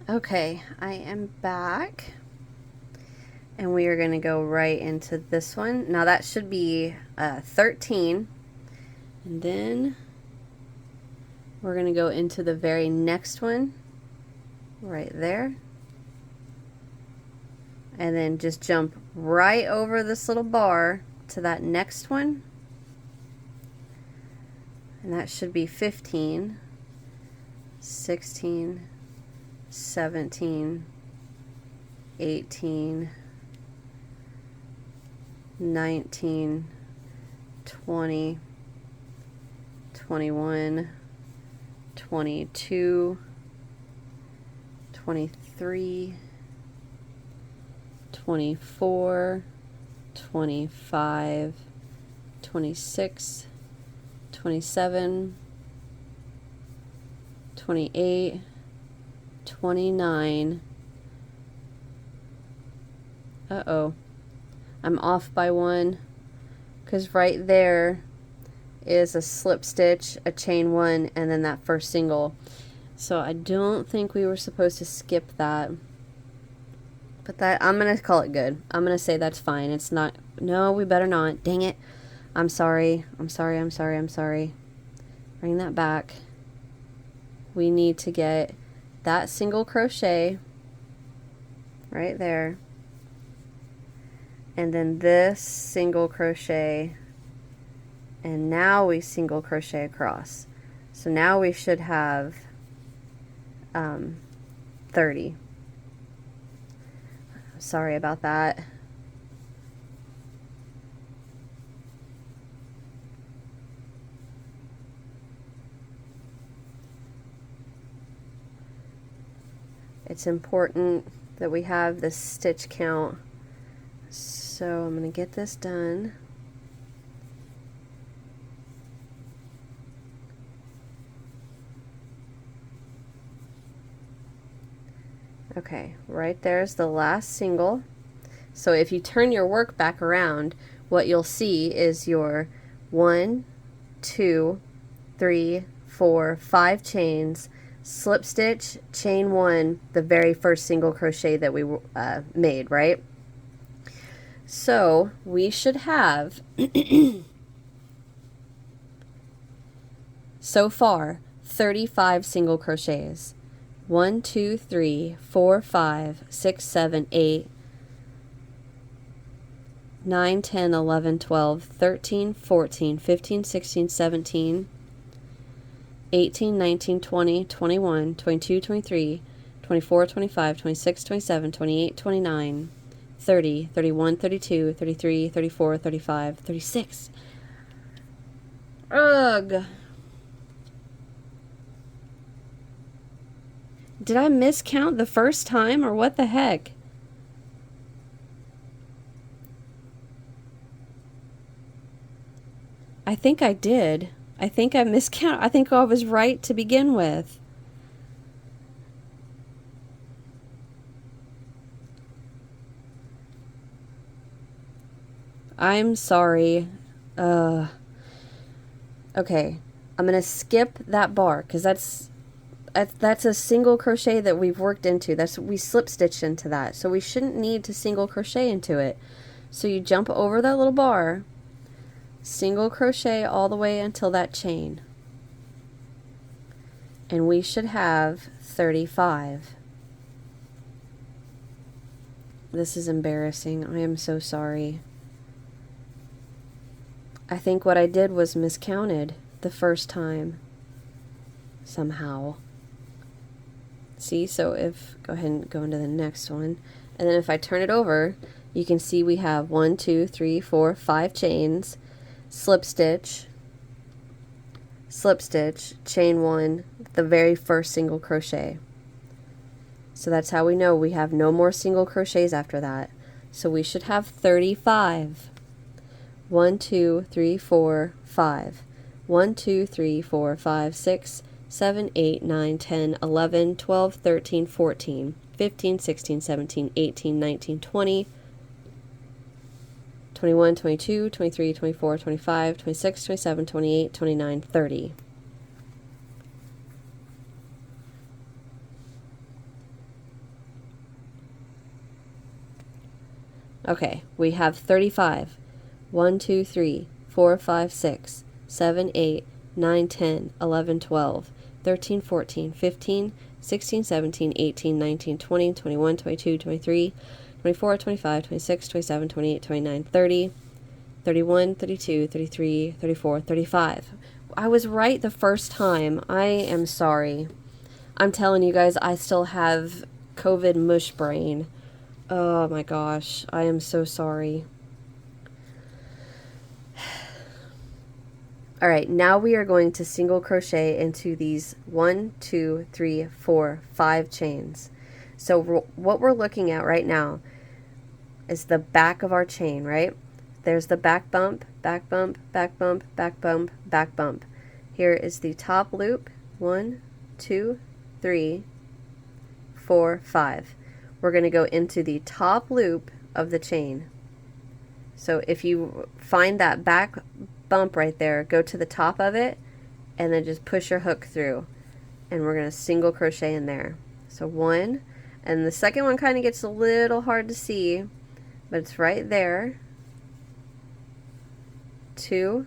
Okay, I am back, and we are going to go right into this one. Now that should be 13, and then we're going to go into the very next one right there, and then just jump right over this little bar to that next one, and that should be 15, 16, 17, 18, 19, 20, 21, 22, 23, 24, 25, 26, 27, 28, 29. Uh-oh. I'm off by 1, because right there is a slip stitch, a chain 1, and then that first single. So I don't think we were supposed to skip that. But that, I'm going to call it good. I'm going to say that's fine. It's not, no, we better not. Dang it. I'm sorry. I'm sorry, I'm sorry, I'm sorry. Bring that back. We need to get that single crochet right there, and then this single crochet, and now we single crochet across. So now we should have 30. Sorry about that. It's important that we have this stitch count. So I'm going to get this done. Okay, right there's the last single. So if you turn your work back around, what you'll see is your 1, 2, 3, 4, 5 chains, slip stitch, chain 1, the very first single crochet that we made, right? So we should have so far 35 single crochets. 1, 2, 3, 4, 5, 6, 7, 8, 9, 10, 11, 12, 13, 14, 15, 16, 17, 18, 19, 20, 21, 22, 23, 24, 25, 26, 27, 28, 29, 30, 31, 32, 33, 34, 35, 36. Ugh. Did I miscount the first time, or what the heck? I think I did. I think I miscounted. I think I was right to begin with. I'm sorry. Okay, I'm going to skip that bar because that's a single crochet that we've worked into. We slip stitched into that, so we shouldn't need to single crochet into it. So you jump over that little bar, single crochet all the way until that chain, and we should have 35. This is embarrassing. I am so sorry. I think what I did was miscounted the first time somehow. See, so go ahead and go into the next one, and then if I turn it over, you can see we have 1, 2, 3, 4, 5 chains, slip stitch, chain 1, the very first single crochet. So that's how we know we have no more single crochets after that. So we should have 35. 1, 2, 3, 4, 5. 1, 2, 3, 4, 5, 6, 7, 8, 9, 10, 11, 12, 13, 14, 15, 16, 17, 18, 19, 20, 21, 22, 23, 24, 25, 26, 27, 28, 29, 30. Okay, we have 35. 1, 2, 3, 4, 5, 6, 7, 8, 9, 10, 11, 12, 13, 14, 15, 16, 17, 18, 19, 20, 21, 22, 23, 24, 25, 26, 27, 28, 29, 30, 31, 32, 33, 34, 35. I was right the first time. I am sorry. I'm telling you guys, I still have COVID mush brain. Oh my gosh, I am so sorry. All right, now we are going to single crochet into these 1, 2, 3, 4, 5 chains. So what we're looking at right now is the back of our chain, right? There's the back bump, back bump, back bump, back bump, back bump. Here is the top loop, 1, 2, 3, 4, 5. We're going to go into the top loop of the chain. So if you find that back bump right there, go to the top of it and then just push your hook through, and we're going to single crochet in there. So 1, and the second one kind of gets a little hard to see, but it's right there. 2,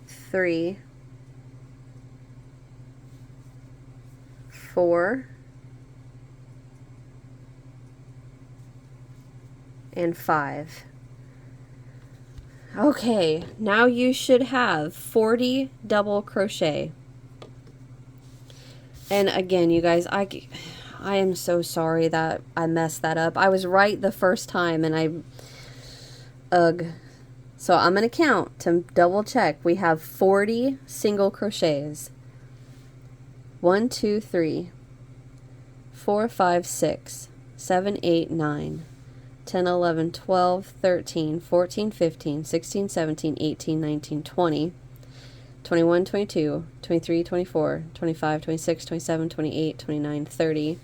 3, 4, and 5. Okay, now you should have 40 double crochet. And again, you guys, I am so sorry that I messed that up. I was right the first time, and ugh. So I'm going to count to double check. We have 40 single crochets. 1, 2, 3, 4, 5, 6, 7, 8, 9, 10, 11, 12, 13, 14, 15, 16, 17, 18, 19, 20, 21, 22, 23, 24, 25, 26, 27, 28, 29, 30,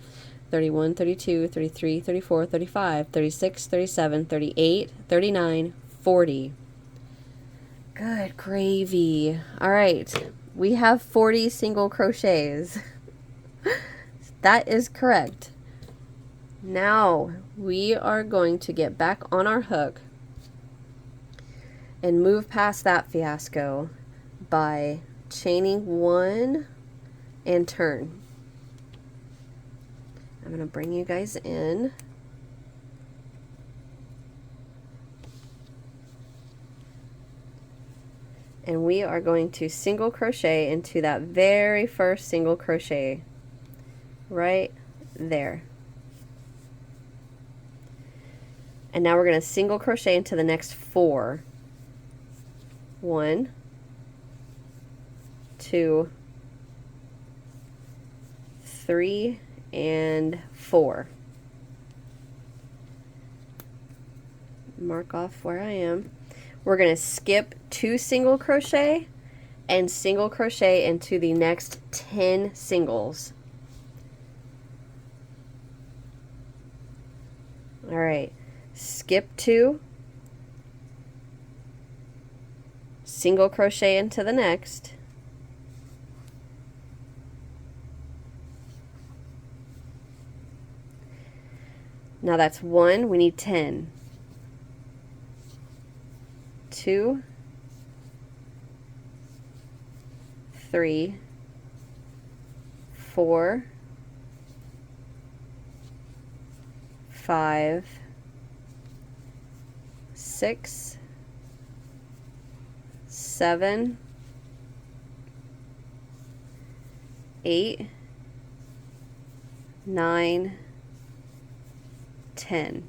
31, 32, 33, 34, 35, 36, 37, 38, 39, 40. Good gravy. All right, we have 40 single crochets. That is correct. Now we are going to get back on our hook and move past that fiasco by chaining 1 and turn. I'm going to bring you guys in. And we are going to single crochet into that very first single crochet right there. And now we're going to single crochet into the next 4. 1, 2, 3, and 4. Mark off where I am. We're going to skip 2 single crochet and single crochet into the next 10 singles. All right, skip 2, single crochet into the next, now that's 1, we need 10, 2, 3, 4, 5, 6, 7, 8, 9, 10.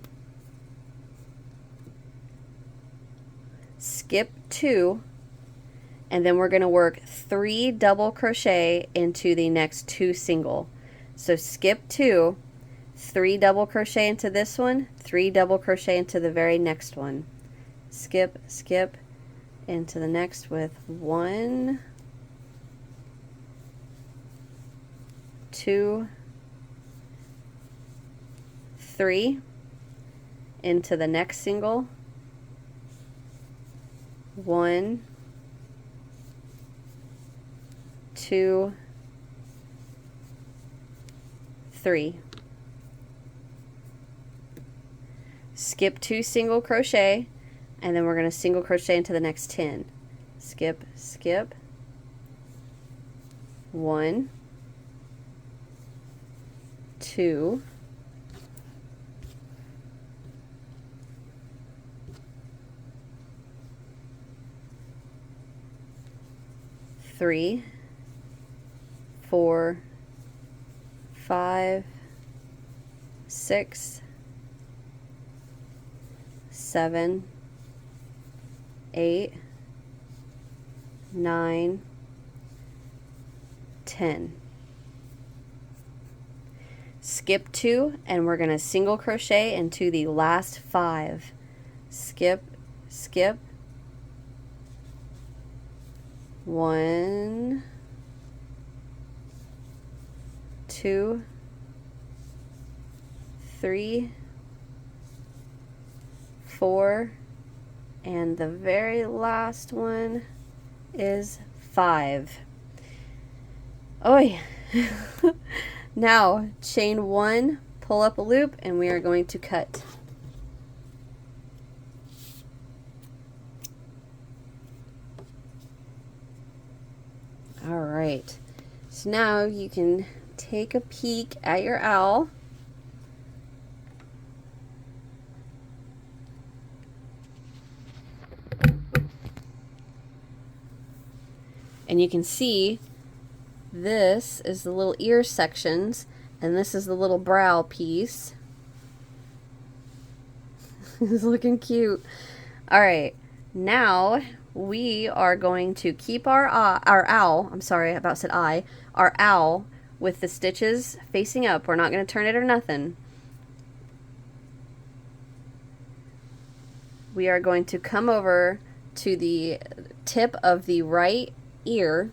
Skip 2, and then we're going to work 3 double crochet into the next 2 single. So skip 2, 3 double crochet into this one, 3 double crochet into the very next one. Skip, skip into the next with 1, 2, 3 into the next single, 1, 2, 3. Skip 2 single crochet, and then we're going to single crochet into the next 10. Skip, skip, 1, 2, 3, 4, 5, 6, 7, 8, 9, 10. Skip 2, and we're going to single crochet into the last 5. Skip, skip, 1, 2, 3, 4, and the very last one is 5. Oh yeah. Now chain 1, pull up a loop, and we are going to cut. All right, so now you can take a peek at your owl. And you can see this is the little ear sections, and this is the little brow piece. It's looking cute. All right, now we are going to keep our owl, I'm sorry, I about said our owl with the stitches facing up. We're not going to turn it or nothing. We are going to come over to the tip of the right ear,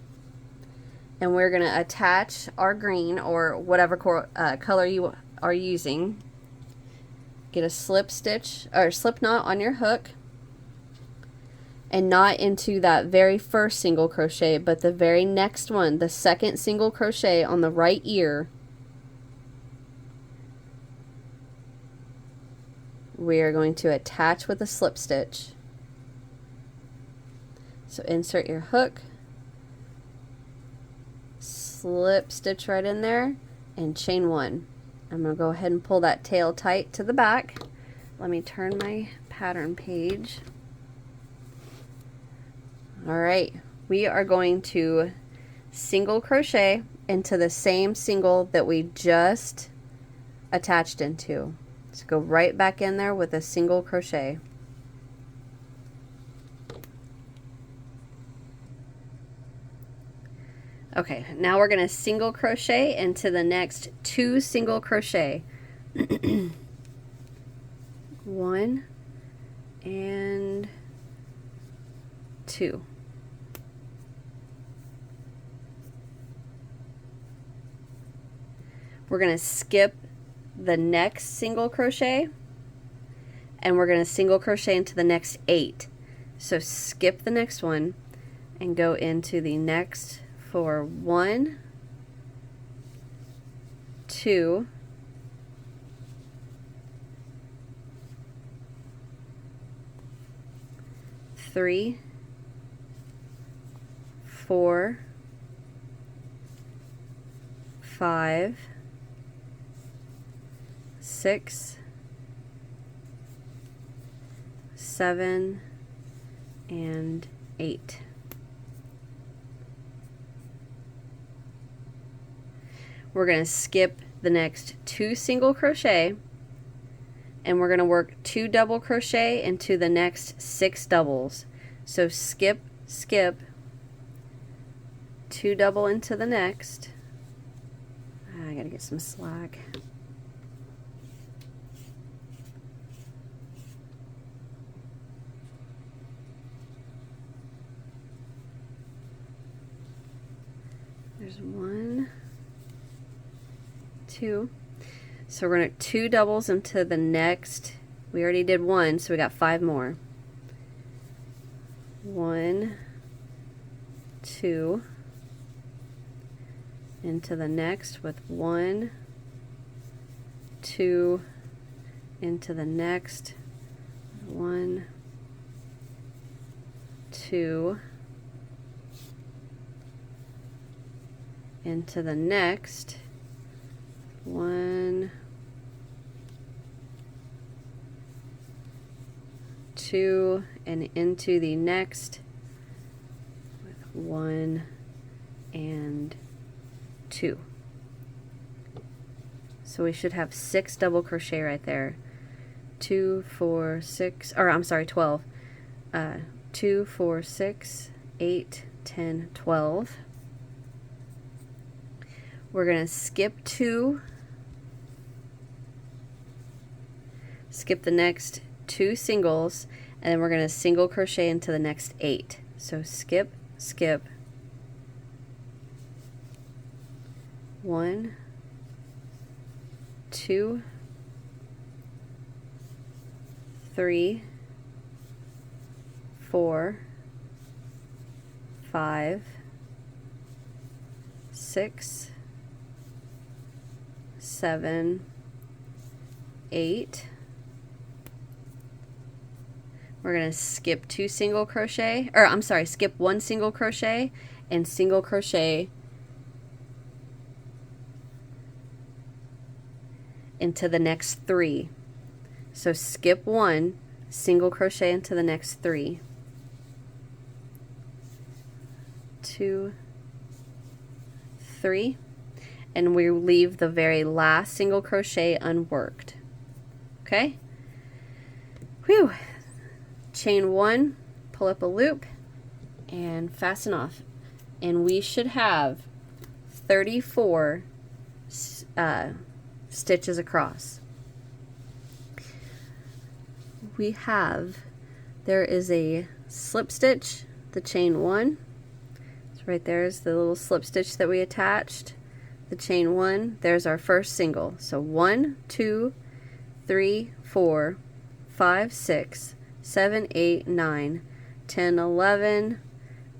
and we're going to attach our green or whatever color you are using. Get a slip stitch or slip knot on your hook, and not into that very first single crochet, but the very next one, the second single crochet on the right ear. We are going to attach with a slip stitch. So insert your hook, slip stitch right in there, and chain 1. I'm going to go ahead and pull that tail tight to the back. Let me turn my pattern page. Alright, we are going to single crochet into the same single that we just attached into. So go right back in there with a single crochet. Okay, now we're going to single crochet into the next 2 single crochet. 1 and 2. We're going to skip the next single crochet, and we're going to single crochet into the next 8. So skip the next one and go into the next for 1, 2, 3, 4, 5, 6, 7, and 8. We're going to skip the next 2 single crochet, and we're going to work 2 double crochet into the next 6 doubles. So skip, skip, 2 double into the next. I gotta get some slack. There's 1, 2. So we're going to 2 doubles into the next. We already did 1, so we got 5 more. 1, 2, into the next with 1, 2, into the next, 1, 2, into the next, 1, 2, and into the next with 1 and 2. So we should have 6 double crochet right there. 2, 4, 6, or I'm sorry, 12. 2, 4, 6, 8, 10, 12. We're going to skip 2, skip the next 2 singles, and then we're going to single crochet into the next 8. So skip, skip, 1, 2, 3, 4, 5, 6, 7, 8. We're going to skip 2 single crochet, or I'm sorry, skip 1 single crochet and single crochet into the next 3. So skip 1, single crochet into the next 3. 2, 3. And we leave the very last single crochet unworked. Okay? Whew. Chain 1, pull up a loop, and fasten off. And we should have 34 stitches across. There is a slip stitch, the chain 1. So right there is the little slip stitch that we attached. The chain 1, there's our first single. So 1, 2, 3, 4, 5, 6, 7, 8, 9, 10, 11,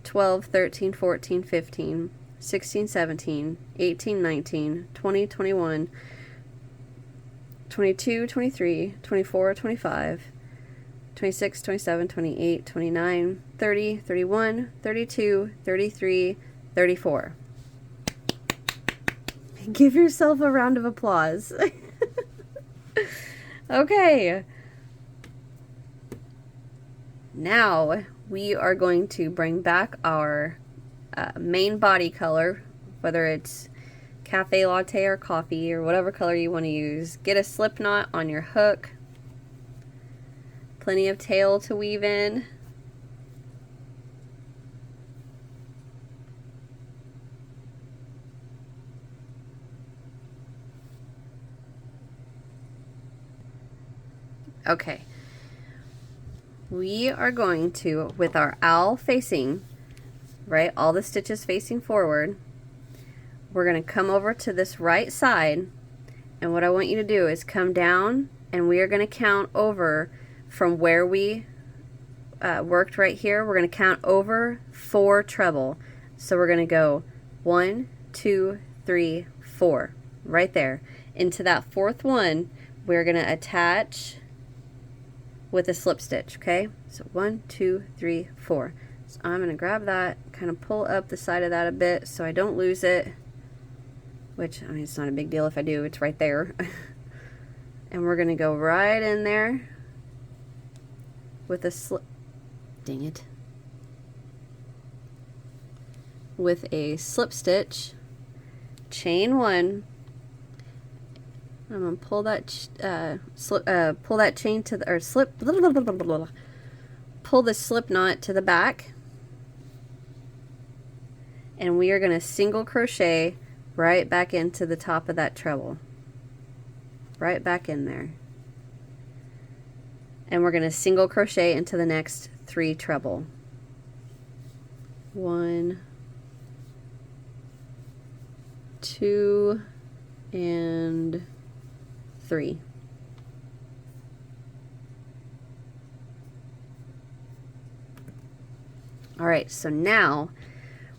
12, 13, 14, 15, 16, 17, 18, 19, 20, 21, 22, 23, 24, 25, 26, 27, 28, 29, 30, 31, 32, 33, 34. Give yourself a round of applause. Okay. Now we are going to bring back our main body color, whether it's cafe latte or coffee or whatever color you want to use. Get a slip knot on your hook. Plenty of tail to weave in. Okay, we are going to, with our owl facing, right, all the stitches facing forward, we're going to come over to this right side, and what I want you to do is come down, and we are going to count over from where we worked right here, we're going to count over 4 treble. So we're going to go 1, 2, 3, 4 right there. Into that 4th one, we're going to attach with a slip stitch, okay? So 1, 2, 3, 4. So I'm going to grab that, kind of pull up the side of that a bit so I don't lose it, which, I mean, it's not a big deal if I do, it's right there. And we're going to go right in there with a slip, dang it, with a slip stitch, chain 1. I'm going to pull that pull that chain to the, or slip, pull the slip knot to the back, and we are going to single crochet right back into the top of that treble, right back in there, and we're going to single crochet into the next 3 treble. 1, 2, and 3. Alright, so now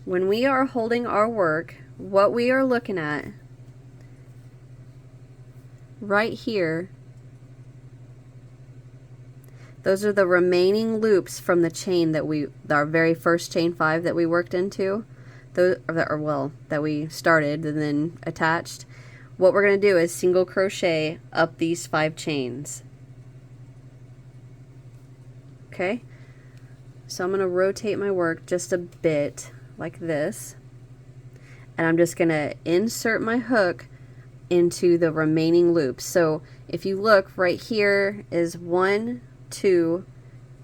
when we are holding our work, what we are looking at right here, those are the remaining loops from the chain that our very first chain 5 that we worked into, those, or well, that we started and then attached. What we're going to do is single crochet up these 5 chains. Okay? So I'm going to rotate my work just a bit like this, and I'm just going to insert my hook into the remaining loops. So if you look, right here is 1, 2,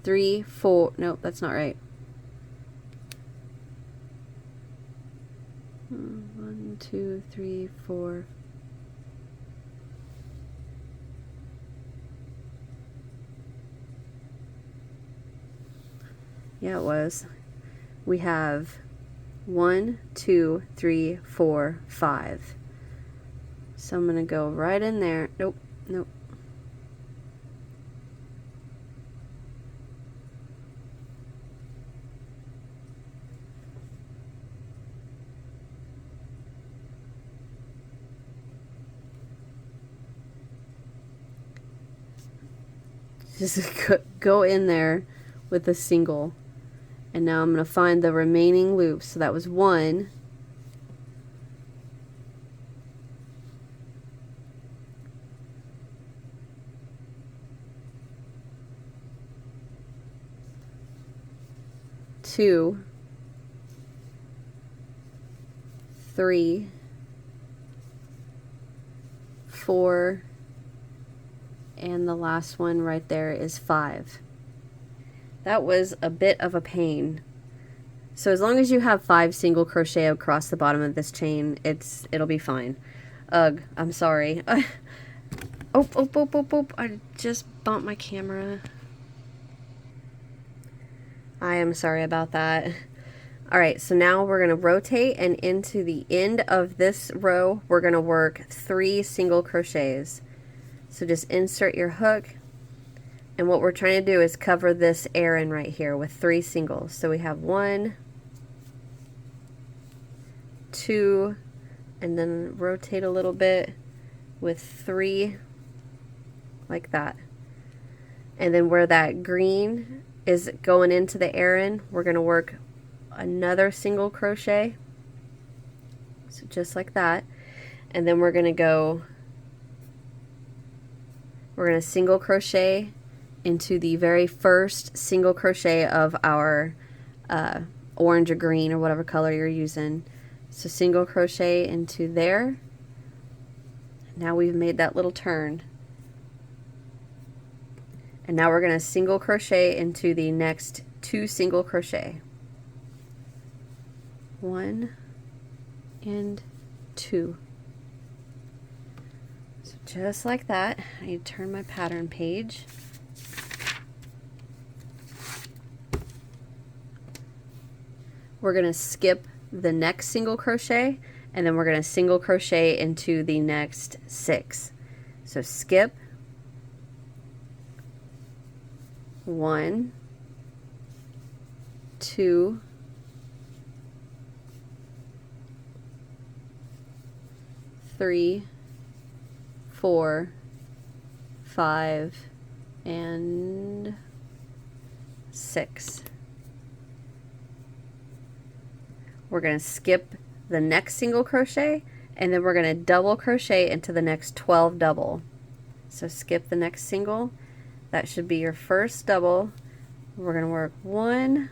3, 4, nope, that's not right. 1, 2, 3, 4. Yeah, it was. We have 1, 2, 3, 4, 5. So I'm going to go right in there. Nope, nope. Just go in there with a single. And now I'm going to find the remaining loops. So that was 1. Two, 3, 4, and the last one right there is 5. That was a bit of a pain. So as long as you have 5 single crochet across the bottom of this chain, it'll be fine. Ugh, I'm sorry. Oh, I just bumped my camera. I am sorry about that. Alright, so now we're going to rotate, and into the end of this row, we're going to work 3 single crochets. So just insert your hook, and what we're trying to do is cover this errand right here with 3 singles. So we have 1, 2, and then rotate a little bit with 3, like that. And then where that green is going into the errand, we're going to work another single crochet. So just like that. And then we're going to single crochet into the very first single crochet of our orange or green or whatever color you're using. So single crochet into there. Now we've made that little turn. And now we're going to single crochet into the next 2 single crochet. 1 and 2. So just like that. I need to turn my pattern page. We're going to skip the next single crochet, and then we're going to single crochet into the next 6. So skip, 1, 2, 3, 4, 5, and 6. We're going to skip the next single crochet, and then we're going to double crochet into the next 12 double. So skip the next single. That should be your first double. We're going to work 1,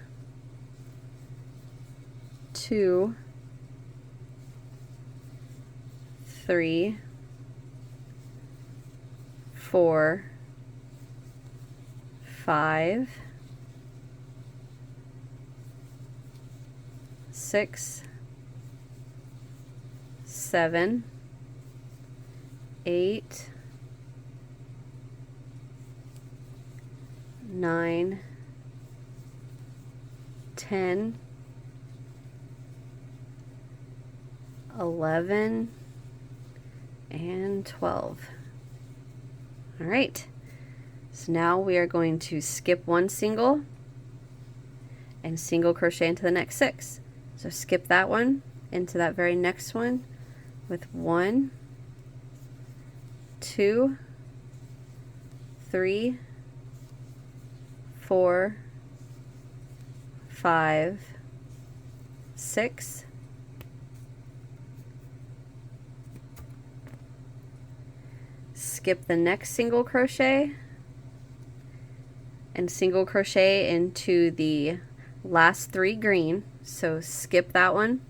2, 3, 4, 5, 6, 7, 8, 9, 10, 11, and 12. All right, so now we are going to skip one single and single crochet into the next 6. So skip that one into that very next one with 1, 2, 3, 4, 5, 6, skip the next single crochet and single crochet into the last 3 green. So skip that one,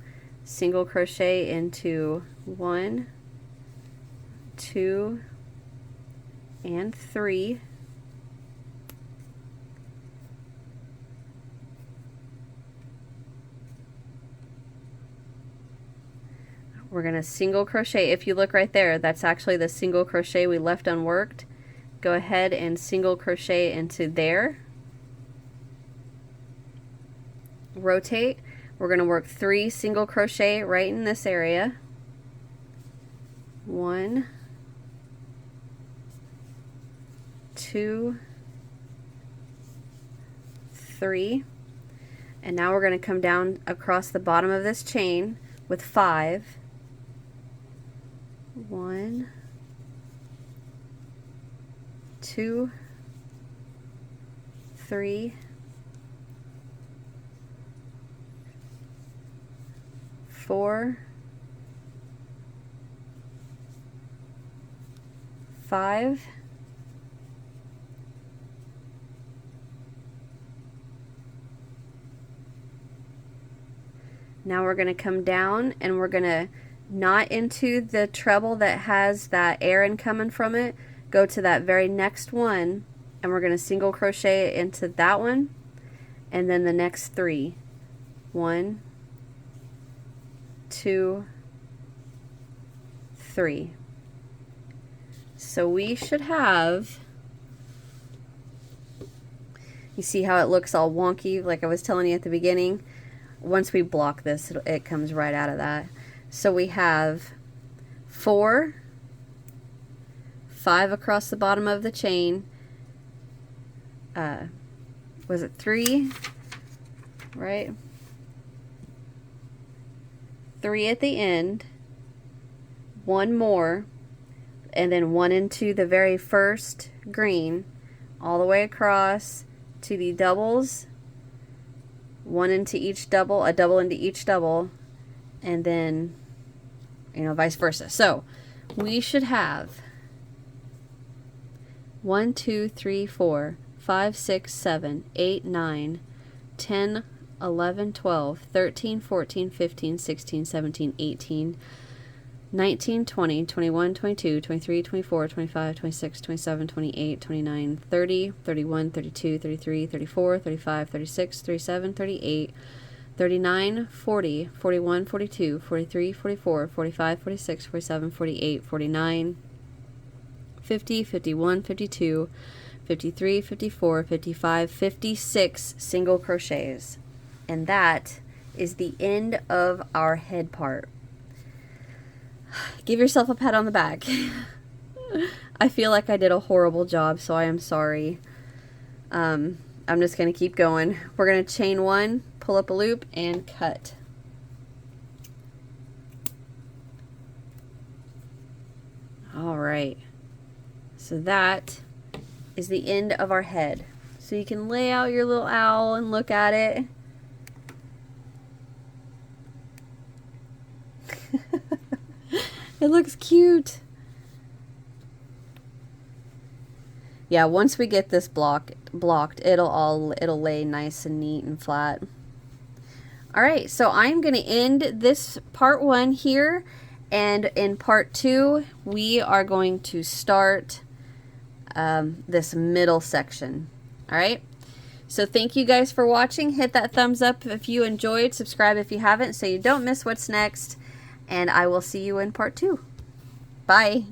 single crochet into 1, 2, and 3. We're going to single crochet. If you look right there, that's actually the single crochet we left unworked. Go ahead and single crochet into there. Rotate. We're going to work 3 single crochet right in this area. 1, 2, 3. And now we're going to come down across the bottom of this chain with 5. 1, 2, 3, 4, 5, 'Now we're going to come down and we're going to knot into the treble that has that air coming from it. Go to that very next one and we're going to single crochet into that one and then the next 3. 1, 2, 3. So we should have, you see how it looks all wonky like I was telling you at the beginning? Once we block this, it comes right out of that. So we have 4, 5 across the bottom of the chain. Was it 3? Right? 3 at the end. 1 more. And then 1 into the very first green. All the way across to the doubles. 1 into each double, a double into each double, and then, vice versa. So we should have 1, 2, 3, 4, 5, 6, 7, 8, 9, 10, 11, 12, 13, 14, 15, 16, 17, 18, 19, 20, 21, 22, 23, 24, 25, 26, 27, 28, 29, 30, 31, 32, 33, 34, 35, 36, 37, 38, 39, 40, 41, 42, 43, 44, 45, 46, 47, 48, 49, 50, 51, 52, 53, 54, 55, 56 single crochets. And that is the end of our head part. Give yourself a pat on the back. I feel like I did a horrible job, so I am sorry. I'm just going to keep going. We're going to chain 1, pull up a loop, and cut. All right, so that is the end of our head. So you can lay out your little owl and look at it. It looks cute. Yeah, once we get this blocked, it'll lay nice and neat and flat. All right, so I'm going to end this part 1 here, and in part 2 we are going to start this middle section. All right, so thank you guys for watching. Hit that thumbs up if you enjoyed, subscribe if you haven't so you don't miss what's next, and I will see you in part 2. Bye.